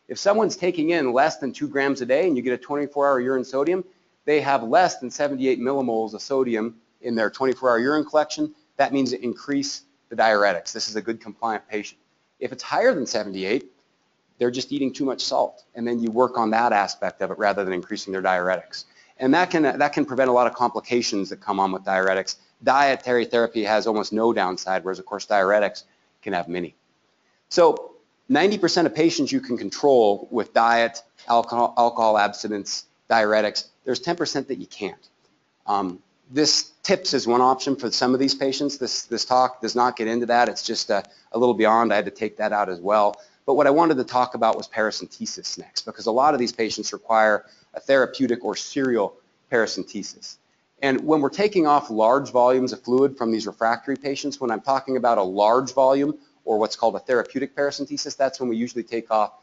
If someone's taking in less than 2 grams a day and you get a 24-hour urine sodium, they have less than 78 millimoles of sodium in their 24-hour urine collection. That means increase the diuretics. This is a good compliant patient. If it's higher than 78, they're just eating too much salt, and then you work on that aspect of it rather than increasing their diuretics. And that can prevent a lot of complications that come on with diuretics. Dietary therapy has almost no downside, whereas of course diuretics can have many. So 90% of patients you can control with diet, alcohol abstinence, diuretics. There's 10% that you can't. This TIPS is one option for some of these patients. This talk does not get into that. It's just a little beyond. I had to take that out as well. But what I wanted to talk about was paracentesis next, because a lot of these patients require a therapeutic or serial paracentesis. And when we're taking off large volumes of fluid from these refractory patients, when I'm talking about a large volume or what's called a therapeutic paracentesis, that's when we usually take off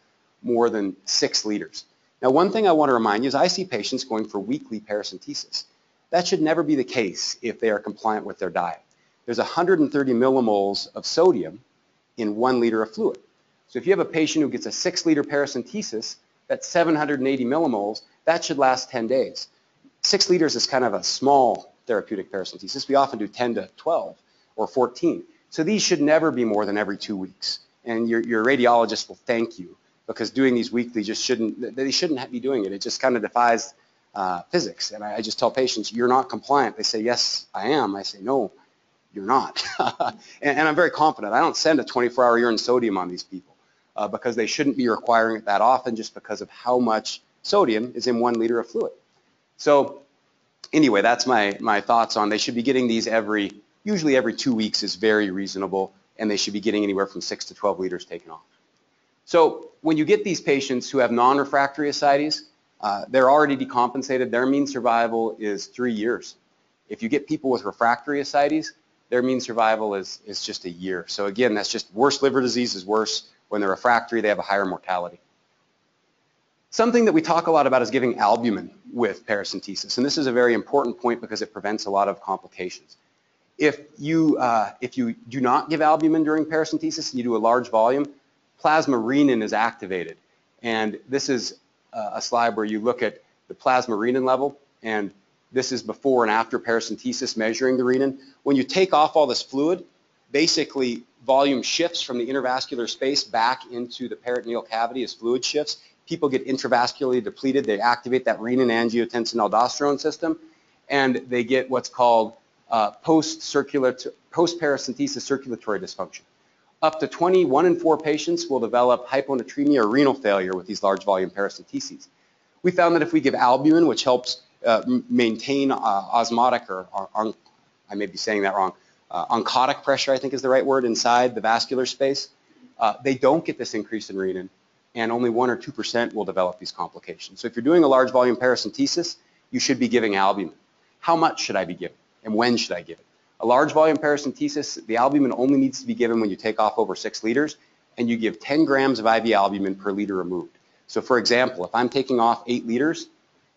more than 6 liters. Now, one thing I want to remind you is I see patients going for weekly paracentesis. That should never be the case if they are compliant with their diet. There's 130 millimoles of sodium in 1 liter of fluid. So if you have a patient who gets a 6-liter paracentesis, that's 780 millimoles, that should last 10 days. 6 liters is kind of a small therapeutic paracentesis. We often do 10 to 12 or 14. So these should never be more than every 2 weeks. And your radiologist will thank you because doing these weekly just shouldn't be doing it. It just kind of defies physics. And I just tell patients, you're not compliant. They say, yes, I am. I say, no, you're not. and I'm very confident. I don't send a 24-hour urine sodium on these people because they shouldn't be requiring it that often just because of how much sodium is in 1 liter of fluid. So anyway, that's my thoughts on they should be getting these usually every 2 weeks is very reasonable, and they should be getting anywhere from 6 to 12 liters taken off. So when you get these patients who have non-refractory ascites, they're already decompensated. Their mean survival is 3 years. If you get people with refractory ascites, their mean survival is just a year. So again, that's just worse liver disease is worse. When they're refractory, they have a higher mortality. Something that we talk a lot about is giving albumin with paracentesis, and this is a very important point because it prevents a lot of complications. If you do not give albumin during paracentesis, you do a large volume, plasma renin is activated. And this is a slide where you look at the plasma renin level, and this is before and after paracentesis measuring the renin. When you take off all this fluid, basically volume shifts from the intervascular space back into the peritoneal cavity as fluid shifts. People get intravascularly depleted. They activate that renin-angiotensin-aldosterone system, and they get what's called post-paracentesis circulatory dysfunction. Up to 1 in 4 patients will develop hyponatremia or renal failure with these large volume paracenteses. We found that if we give albumin, which helps maintain osmotic, or I may be saying that wrong, oncotic pressure, I think is the right word, inside the vascular space, they don't get this increase in renin, and only 1 or 2% will develop these complications. So if you're doing a large volume paracentesis, you should be giving albumin. How much should I be giving, and when should I give it? A large volume paracentesis, the albumin only needs to be given when you take off over 6 liters, and you give 10 grams of IV albumin per liter removed. So for example, if I'm taking off 8 liters,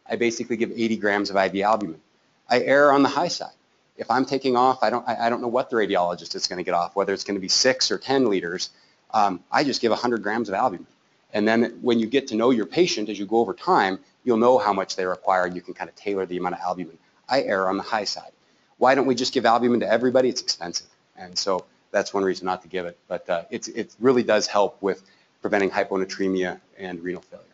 I basically give 80 grams of IV albumin. I err on the high side. If I'm taking off, I don't know what the radiologist is going to get off, whether it's going to be 6 or 10 liters, I just give 100 grams of albumin. And then when you get to know your patient as you go over time, you'll know how much they require, and you can kind of tailor the amount of albumin. I err on the high side. Why don't we just give albumin to everybody? It's expensive, and so that's one reason not to give it. But it really does help with preventing hyponatremia and renal failure.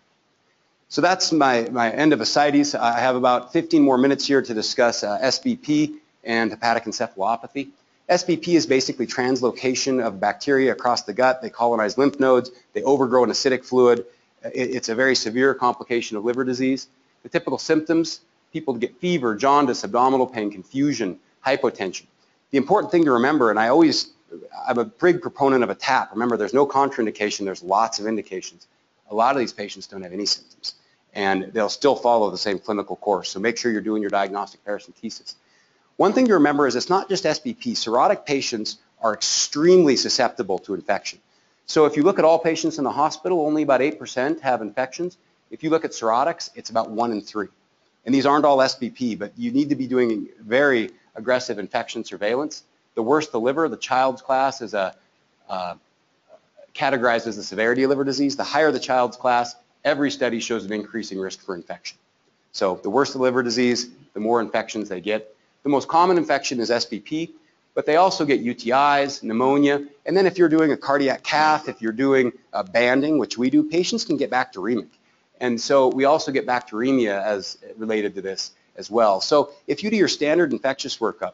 So that's my end of ascites. I have about 15 more minutes here to discuss SBP and hepatic encephalopathy. SBP is basically translocation of bacteria across the gut. They colonize lymph nodes. They overgrow an acidic fluid. It's a very severe complication of liver disease. The typical symptoms: people get fever, jaundice, abdominal pain, confusion, hypotension. The important thing to remember, and I'm a big proponent of a TAP. Remember, there's no contraindication. There's lots of indications. A lot of these patients don't have any symptoms, and they'll still follow the same clinical course. So make sure you're doing your diagnostic paracentesis. One thing to remember is it's not just SBP. Cirrhotic patients are extremely susceptible to infection. So if you look at all patients in the hospital, only about 8% have infections. If you look at cirrhotics, it's about 1 in 3. And these aren't all SBP, but you need to be doing very aggressive infection surveillance. The worse the liver, the Child's class is categorized as the severity of liver disease. The higher the Child's class, every study shows an increasing risk for infection. So the worse the liver disease, the more infections they get. The most common infection is SBP, but they also get UTIs, pneumonia, and then if you're doing a cardiac cath, if you're doing banding, which we do, patients can get bacteremic. And so we also get bacteremia as related to this as well. So if you do your standard infectious workup,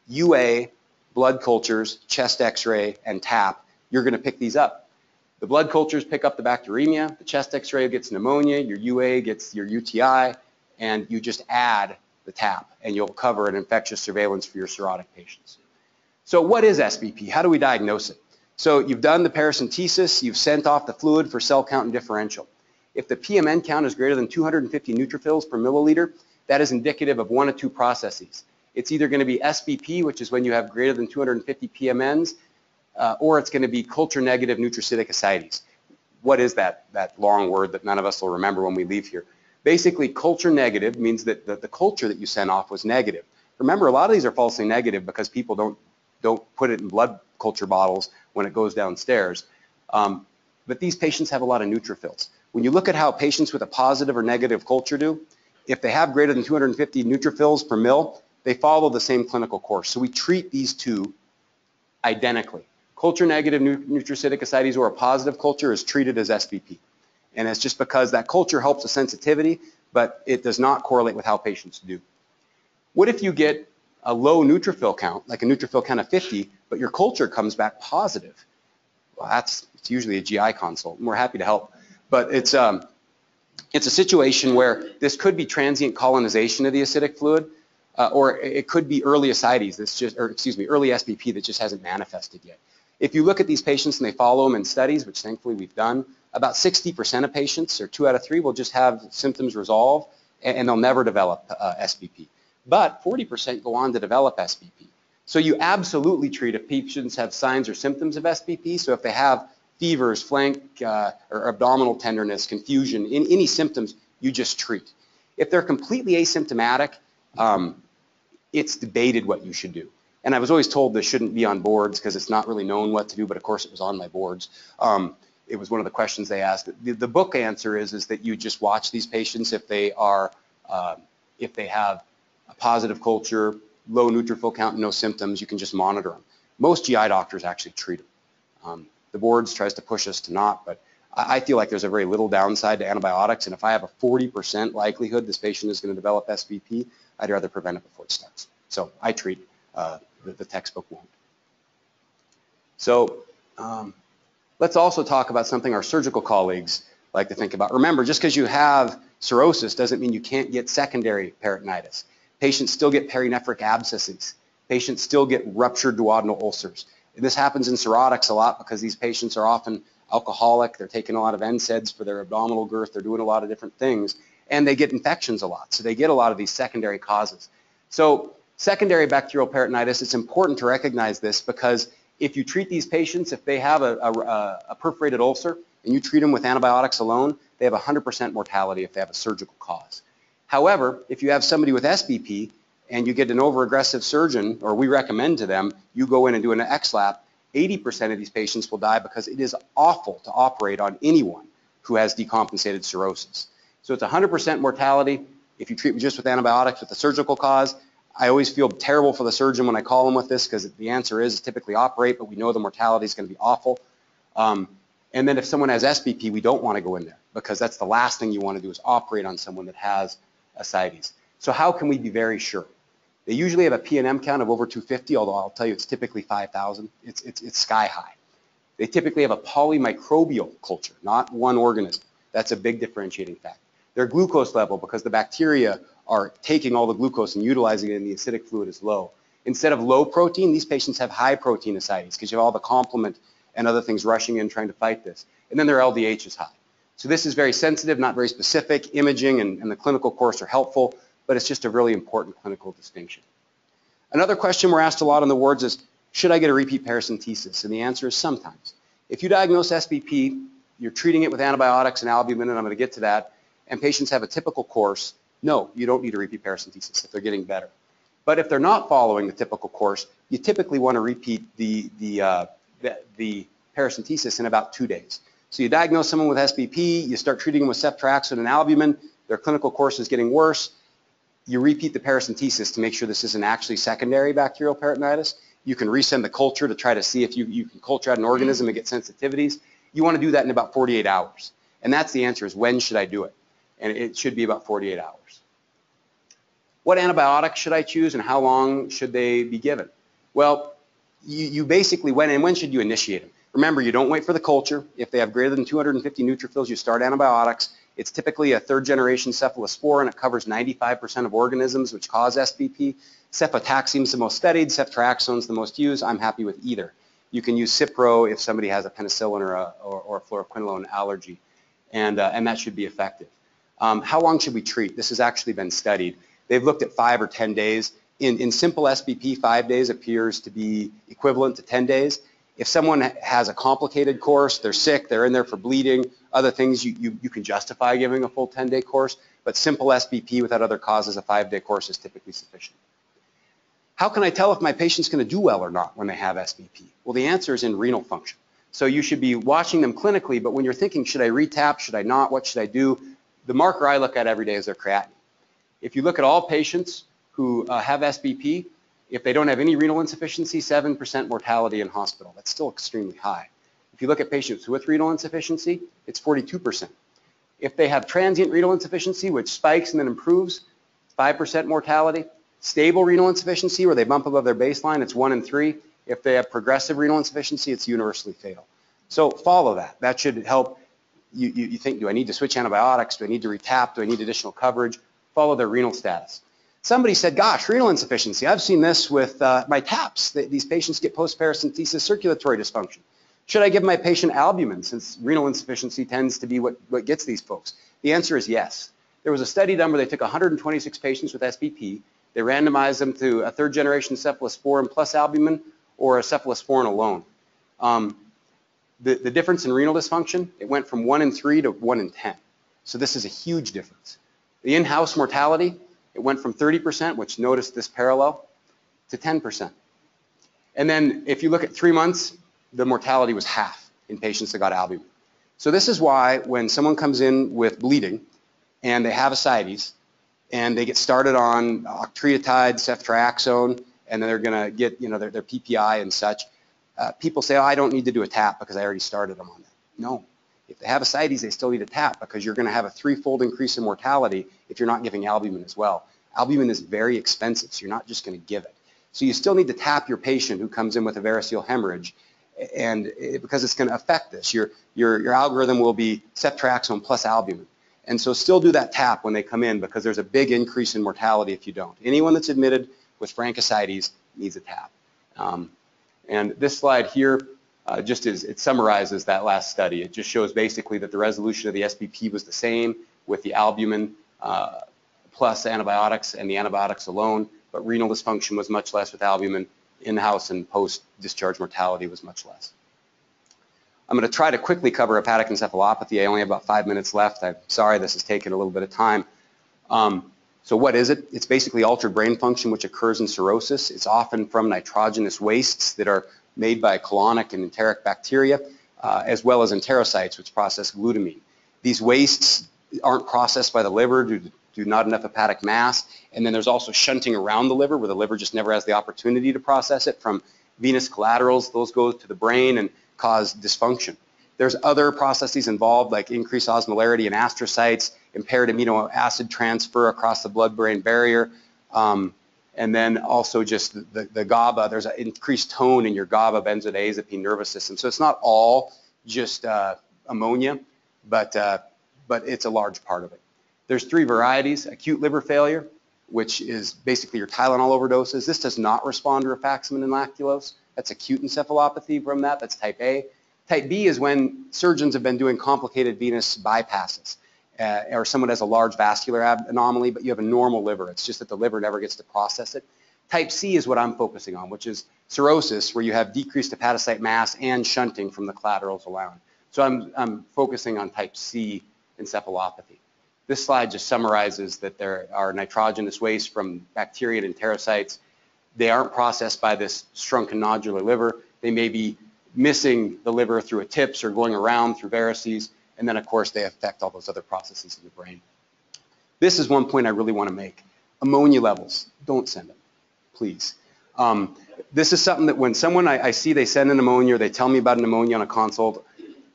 UA, blood cultures, chest x-ray, and TAP, you're going to pick these up. The blood cultures pick up the bacteremia, the chest x-ray gets pneumonia, your UA gets your UTI, and you just add the TAP, and you'll cover an infectious surveillance for your cirrhotic patients. So what is SBP? How do we diagnose it? So you've done the paracentesis, you've sent off the fluid for cell count and differential. If the PMN count is greater than 250 neutrophils per milliliter, that is indicative of 1 of 2 processes. It's either going to be SBP, which is when you have greater than 250 PMNs, or it's going to be culture negative nutracetic ascites. What is that long word that none of us will remember when we leave here? Basically, culture negative means that the culture that you sent off was negative. Remember, a lot of these are falsely negative because people don't put it in blood culture bottles when it goes downstairs. But these patients have a lot of neutrophils. When you look at how patients with a positive or negative culture do, if they have greater than 250 neutrophils per mil, they follow the same clinical course. So we treat these two identically. Culture negative nutracetic ascites or a positive culture is treated as SBP. And it's just because that culture helps the sensitivity, but it does not correlate with how patients do. What if you get a low neutrophil count, like a neutrophil count of 50, but your culture comes back positive? Well, it's usually a GI consult, and we're happy to help. But it's a situation where this could be transient colonization of the acidic fluid, or it could be early ascites, early SBP that just hasn't manifested yet. If you look at these patients and they follow them in studies, which thankfully we've done, about 60% of patients, or 2 out of 3, will just have symptoms resolve, and they'll never develop SBP. But 40% go on to develop SBP. So you absolutely treat if patients have signs or symptoms of SBP. So if they have fevers, flank or abdominal tenderness, confusion, any symptoms, you just treat. If they're completely asymptomatic, it's debated what you should do. And I was always told this shouldn't be on boards because it's not really known what to do, but of course it was on my boards. It was one of the questions they asked. The book answer is that you just watch these patients if they are, if they have a positive culture, low neutrophil count, no symptoms, you can just monitor them. Most GI doctors actually treat them. The boards tries to push us to not, but I feel like there's a very little downside to antibiotics, and if I have a 40% likelihood this patient is going to develop SBP, I'd rather prevent it before it starts. So I treat, the textbook won't. So let's also talk about something our surgical colleagues like to think about. Remember, just because you have cirrhosis doesn't mean you can't get secondary peritonitis. Patients still get perinephric abscesses. Patients still get ruptured duodenal ulcers. And this happens in cirrhotics a lot because these patients are often alcoholic, they're taking a lot of NSAIDs for their abdominal girth, they're doing a lot of different things, and they get infections a lot. So they get a lot of these secondary causes. So secondary bacterial peritonitis, it's important to recognize this because if you treat these patients, if they have a perforated ulcer and you treat them with antibiotics alone, they have 100% mortality if they have a surgical cause. However, if you have somebody with SBP and you get an overaggressive surgeon, or we recommend to them, you go in and do an XLAP, 80% of these patients will die because it is awful to operate on anyone who has decompensated cirrhosis. So it's 100% mortality if you treat just with antibiotics with a surgical cause. I always feel terrible for the surgeon when I call them with this because the answer is typically operate, but we know the mortality is going to be awful. And then if someone has SBP, we don't want to go in there because that's the last thing you want to do is operate on someone that has ascites. So how can we be very sure? They usually have a P&M count of over 250, although I'll tell you it's typically 5,000. It's sky high. They typically have a polymicrobial culture, not one organism. That's a big differentiating factor. Their glucose level, because the bacteria are taking all the glucose and utilizing it in the acidic fluid, is low. Instead of low protein, these patients have high protein ascites because you have all the complement and other things rushing in trying to fight this. And then their LDH is high. So this is very sensitive, not very specific. Imaging and the clinical course are helpful, but it's just a really important clinical distinction. Another question we're asked a lot on the wards is, should I get a repeat paracentesis? And the answer is sometimes. If you diagnose SBP, you're treating it with antibiotics and albumin, and I'm going to get to that, and patients have a typical course, no, you don't need a repeat paracentesis if they're getting better. But if they're not following the typical course, you typically want to repeat the paracentesis in about 2 days. So you diagnose someone with SBP, you start treating them with ceftriaxone and albumin, their clinical course is getting worse, you repeat the paracentesis to make sure this isn't actually secondary bacterial peritonitis. You can resend the culture to try to see if you can culture out an organism and get sensitivities. You want to do that in about 48 hours. And that's the answer is when should I do it? And it should be about 48 hours. What antibiotics should I choose and how long should they be given? Well, you basically, when should you initiate them? Remember, you don't wait for the culture. If they have greater than 250 neutrophils, you start antibiotics. It's typically a third-generation cephalospore, and it covers 95% of organisms which cause SBP. Cefotaxime is the most studied. Ceftriaxone is the most used. I'm happy with either. You can use Cipro if somebody has a penicillin or a fluoroquinolone allergy, and that should be effective. How long should we treat? This has actually been studied. They've looked at 5 or 10 days. In simple SBP, 5 days appears to be equivalent to 10 days. If someone has a complicated course, they're sick, they're in there for bleeding, other things, you can justify giving a full 10-day course, but simple SBP without other causes, a 5-day course is typically sufficient. How can I tell if my patient's going to do well or not when they have SBP? Well, the answer is in renal function. So you should be watching them clinically, but when you're thinking, should I retap, should I not, what should I do? The marker I look at every day is their creatinine. If you look at all patients who have SBP, if they don't have any renal insufficiency, 7% mortality in hospital. That's still extremely high. If you look at patients with renal insufficiency, it's 42%. If they have transient renal insufficiency, which spikes and then improves, 5% mortality. Stable renal insufficiency, where they bump above their baseline, it's 1 in 3. If they have progressive renal insufficiency, it's universally fatal. So follow that. That should help you think, do I need to switch antibiotics? Do I need to retap? Do I need additional coverage? Follow their renal status. Somebody said, gosh, renal insufficiency. I've seen this with my TAPS. These patients get post-paracentesis circulatory dysfunction. Should I give my patient albumin since renal insufficiency tends to be what gets these folks? The answer is yes. There was a study done where they took 126 patients with SBP. They randomized them to a third-generation cephalosporin plus albumin or a cephalosporin alone. The difference in renal dysfunction, it went from 1 in 3 to 1 in 10. So this is a huge difference. The in-house mortality, it went from 30%, which notice this parallel, to 10%. And then if you look at 3 months, the mortality was half in patients that got albumin. So this is why when someone comes in with bleeding and they have ascites and they get started on octreotide, ceftriaxone, and then they're going to get their PPI and such, people say, oh, I don't need to do a TAP because I already started them on that. No. If they have ascites, they still need a TAP because you're going to have a 3-fold increase in mortality if you're not giving albumin as well. Albumin is very expensive, so you're not just going to give it. So you still need to TAP your patient who comes in with a variceal hemorrhage, and because it's going to affect this. Your algorithm will be ceftriaxone plus albumin. And so still do that TAP when they come in because there's a big increase in mortality if you don't. Anyone that's admitted with frank ascites needs a TAP. And this slide here it summarizes that last study. It just shows basically that the resolution of the SBP was the same with the albumin plus antibiotics and the antibiotics alone, but renal dysfunction was much less with albumin. In-house and post-discharge mortality was much less. I'm going to try to quickly cover hepatic encephalopathy. I only have about 5 minutes left. I'm sorry this has taken a little bit of time. So what is it? It's basically altered brain function which occurs in cirrhosis. It's often from nitrogenous wastes that are made by colonic and enteric bacteria, as well as enterocytes which process glutamine. These wastes aren't processed by the liver due to not enough hepatic mass, and then there's also shunting around the liver where the liver just never has the opportunity to process it from venous collaterals. Those go to the brain and cause dysfunction. There's other processes involved like increased osmolarity in astrocytes, impaired amino acid transfer across the blood-brain barrier, and then also just the GABA. There's an increased tone in your GABA benzodiazepine nervous system. So it's not all just ammonia, but it's a large part of it. There's 3 varieties: acute liver failure, which is basically your Tylenol overdoses. This does not respond to rifaximin and lactulose. That's acute encephalopathy from that. That's type A. Type B is when surgeons have been doing complicated venous bypasses, or someone has a large vascular anomaly, but you have a normal liver. It's just that the liver never gets to process it. Type C is what I'm focusing on, which is cirrhosis, where you have decreased hepatocyte mass and shunting from the collaterals alone. So I'm focusing on type C encephalopathy. This slide just summarizes that there are nitrogenous wastes from bacteria and enterocytes. They aren't processed by this shrunken nodular liver. They may be missing the liver through a TIPS or going around through varices, and then of course they affect all those other processes in the brain. This is one point I really want to make. Ammonia levels, don't send them, please. This is something that when someone I see they send an ammonia or they tell me about an ammonia on a consult,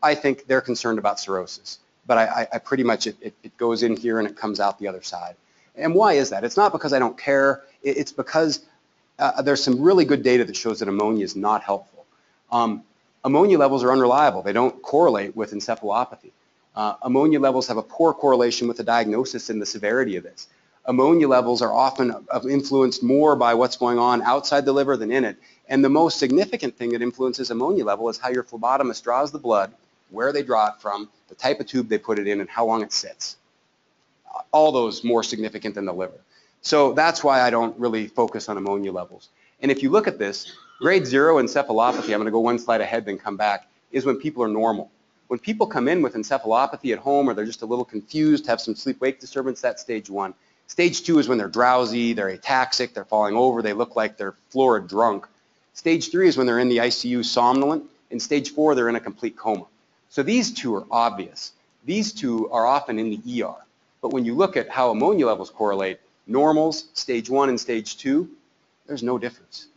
I think they're concerned about cirrhosis. But I pretty much, it goes in here and it comes out the other side. And why is that? It's not because I don't care. It's because there's some really good data that shows that ammonia is not helpful. Ammonia levels are unreliable. They don't correlate with encephalopathy. Ammonia levels have a poor correlation with the diagnosis and the severity of this. Ammonia levels are often influenced more by what's going on outside the liver than in it. And the most significant thing that influences ammonia level is how your phlebotomist draws the blood, where they draw it from, the type of tube they put it in, and how long it sits. All those more significant than the liver. So that's why I don't really focus on ammonia levels. And if you look at this, grade 0 encephalopathy, I'm going to go one slide ahead then come back, is when people are normal. When people come in with encephalopathy at home or they're just a little confused, have some sleep-wake disturbance, that's stage 1. Stage 2 is when they're drowsy, they're ataxic, they're falling over, they look like they're florid drunk. Stage 3 is when they're in the ICU somnolent. In stage 4, they're in a complete coma. So these two are obvious. These two are often in the ER. But when you look at how ammonia levels correlate, normals, stage 1 and stage 2, there's no difference.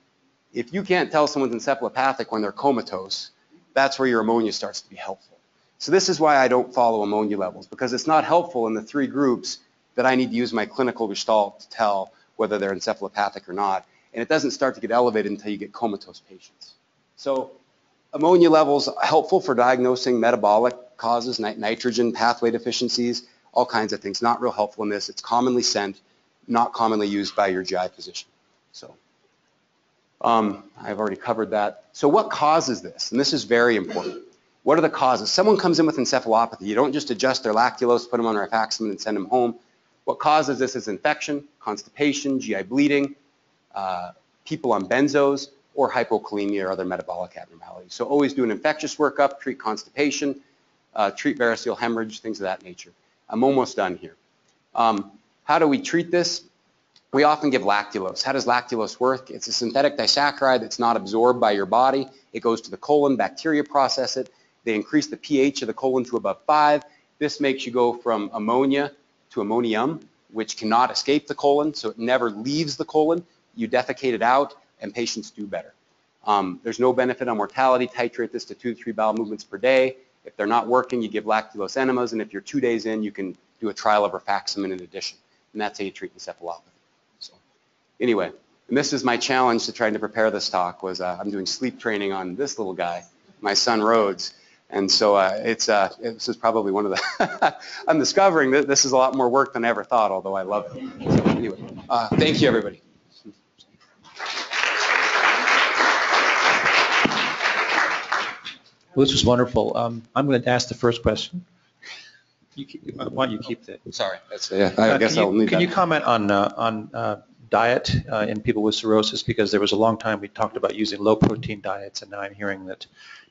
If you can't tell someone's encephalopathic when they're comatose, that's where your ammonia starts to be helpful. So this is why I don't follow ammonia levels, because it's not helpful in the 3 groups that I need to use my clinical gestalt to tell whether they're encephalopathic or not. And it doesn't start to get elevated until you get comatose patients. So ammonia levels are helpful for diagnosing metabolic causes, nitrogen pathway deficiencies, all kinds of things. Not real helpful in this. It's commonly sent, not commonly used by your GI physician. So I've already covered that. So what causes this? And this is very important. What are the causes? Someone comes in with encephalopathy. You don't just adjust their lactulose, put them on rifaximin, and send them home. What causes this is infection, constipation, GI bleeding, people on benzos, or hypokalemia or other metabolic abnormalities. So always do an infectious workup, treat constipation, treat variceal hemorrhage, things of that nature. I'm almost done here. How do we treat this? We often give lactulose. How does lactulose work? It's a synthetic disaccharide that's not absorbed by your body. It goes to the colon, bacteria process it. They increase the pH of the colon to above 5. This makes you go from ammonia to ammonium, which cannot escape the colon, so it never leaves the colon. You defecate it out, and patients do better. There's no benefit on mortality. Titrate this to 2 to 3 bowel movements per day. If they're not working, you give lactulose enemas, and if you're 2 days in, you can do a trial of rifaximin in addition, and that's how you treat encephalopathy. So, anyway, and this is my challenge to trying to prepare this talk. I'm doing sleep training on this little guy, my son Rhodes, and so this is probably one of the. I'm discovering that this is a lot more work than I ever thought, although I love it. So anyway, thank you, everybody. Well, this was wonderful. I'm going to ask the first question. Why don't you keep that? Sorry, I guess I'll need that. Can you comment on diet in people with cirrhosis? Because there was a long time we talked about using low protein diets, and now I'm hearing that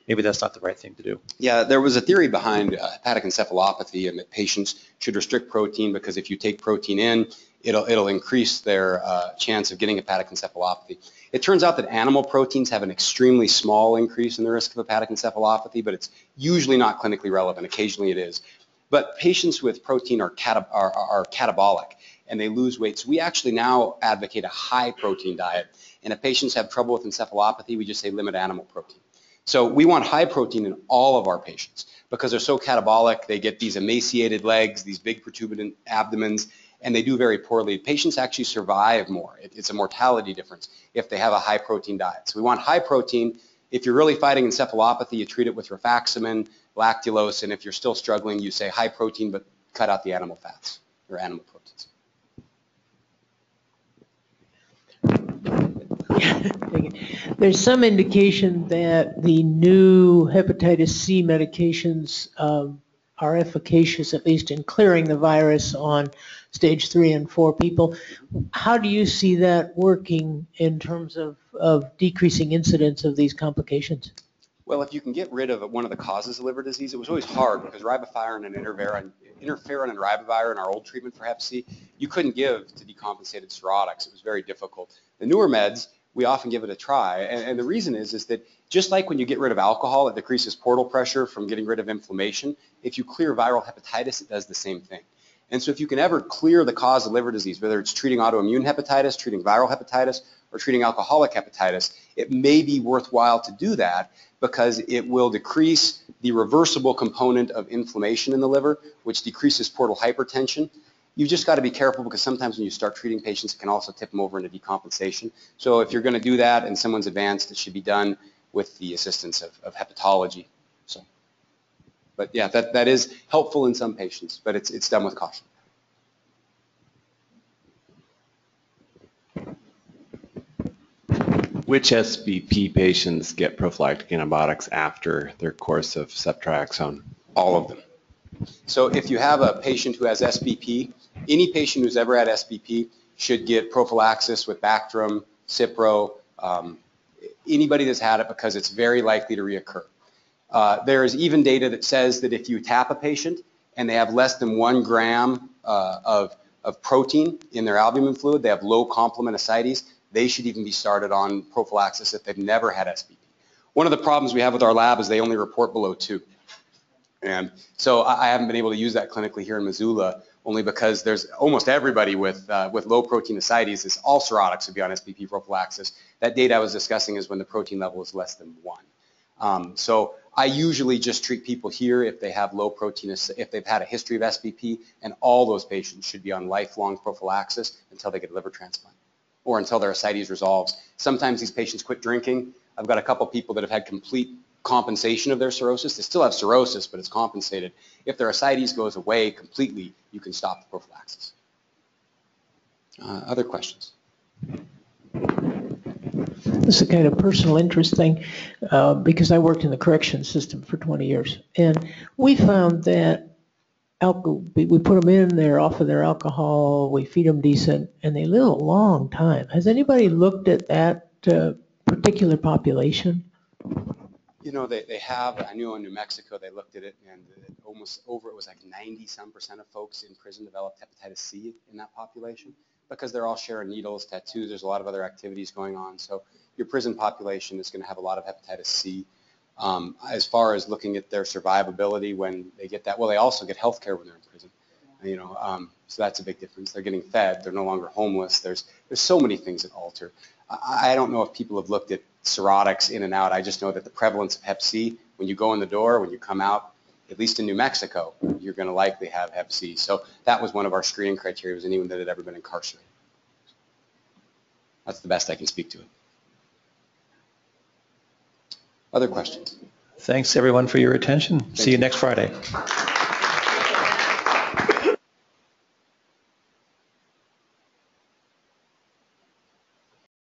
maybe that's not the right thing to do. Yeah, there was a theory behind hepatic encephalopathy, and that patients should restrict protein because if you take protein in, it'll increase their chance of getting hepatic encephalopathy. It turns out that animal proteins have an extremely small increase in the risk of hepatic encephalopathy, but it's usually not clinically relevant. Occasionally it is. But patients with protein are catabolic, and they lose weight. So we actually now advocate a high protein diet. And if patients have trouble with encephalopathy, we just say limit animal protein. So we want high protein in all of our patients because they're so catabolic. They get these emaciated legs, these big protuberant abdomens, and they do very poorly. Patients actually survive more. It's a mortality difference if they have a high protein diet. So we want high protein. If you're really fighting encephalopathy, you treat it with rifaximin, lactulose, and if you're still struggling, you say high protein, but cut out the animal fats or animal proteins. There's some indication that the new hepatitis C medications are efficacious, at least in clearing the virus on stage 3 and 4 people. How do you see that working in terms of decreasing incidence of these complications? Well, if you can get rid of one of the causes of liver disease, it was always hard because ribavirin and interferon and ribavirin, our old treatment for hep C, you couldn't give to decompensated cirrhotics. It was very difficult. The newer meds, we often give it a try. And the reason is that just like when you get rid of alcohol, it decreases portal pressure from getting rid of inflammation. If you clear viral hepatitis, it does the same thing. And so if you can ever clear the cause of liver disease, whether it's treating autoimmune hepatitis, treating viral hepatitis, or treating alcoholic hepatitis, it may be worthwhile to do that because it will decrease the reversible component of inflammation in the liver, which decreases portal hypertension. You've just got to be careful because sometimes when you start treating patients, it can also tip them over into decompensation. So if you're going to do that and someone's advanced, it should be done with the assistance of hepatology. So, but yeah, that is helpful in some patients, but it's done with caution. Which SBP patients get prophylactic antibiotics after their course of ceftriaxone? All of them. So if you have a patient who has SBP, any patient who's ever had SBP should get prophylaxis with Bactrim, Cipro, anybody that's had it because it's very likely to reoccur. There is even data that says that if you tap a patient and they have less than 1 gram of protein in their albumin fluid, they have low complement ascites, they should even be started on prophylaxis if they've never had SBP. One of the problems we have with our lab is they only report below 2. And so I haven't been able to use that clinically here in Missoula only because there's almost everybody with low protein ascites, is all cirrhotics would be on SBP prophylaxis. That data I was discussing is when the protein level is less than 1. So I usually just treat people here if they have low protein, if they've had a history of SBP, and all those patients should be on lifelong prophylaxis until they get a liver transplant or until their ascites resolves. Sometimes these patients quit drinking. I've got a couple people that have had complete compensation of their cirrhosis. They still have cirrhosis, but it's compensated. If their ascites goes away completely, you can stop the prophylaxis. Other questions? This is a kind of personal interest thing because I worked in the correction system for 20 years. And we found that we put them in, they're off of their alcohol, we feed them decent, and they live a long time. Has anybody looked at that particular population? You know, they have, I knew in New Mexico, they looked at it and it was like 90-some% of folks in prison developed hepatitis C in that population because they're all sharing needles, tattoos, there's a lot of other activities going on. So your prison population is going to have a lot of hepatitis C. As far as looking at their survivability when they get that, well, they also get health care when they're in prison. You know, so that's a big difference. They're getting fed. They're no longer homeless. There's so many things that alter. I don't know if people have looked at cirrhotics in and out. I just know that the prevalence of hep C, when you go in the door, when you come out, at least in New Mexico, you're going to likely have hep C. So that was one of our screening criteria, was anyone that had ever been incarcerated. That's the best I can speak to it. Other questions? Thanks, everyone, for your attention. See you next Friday.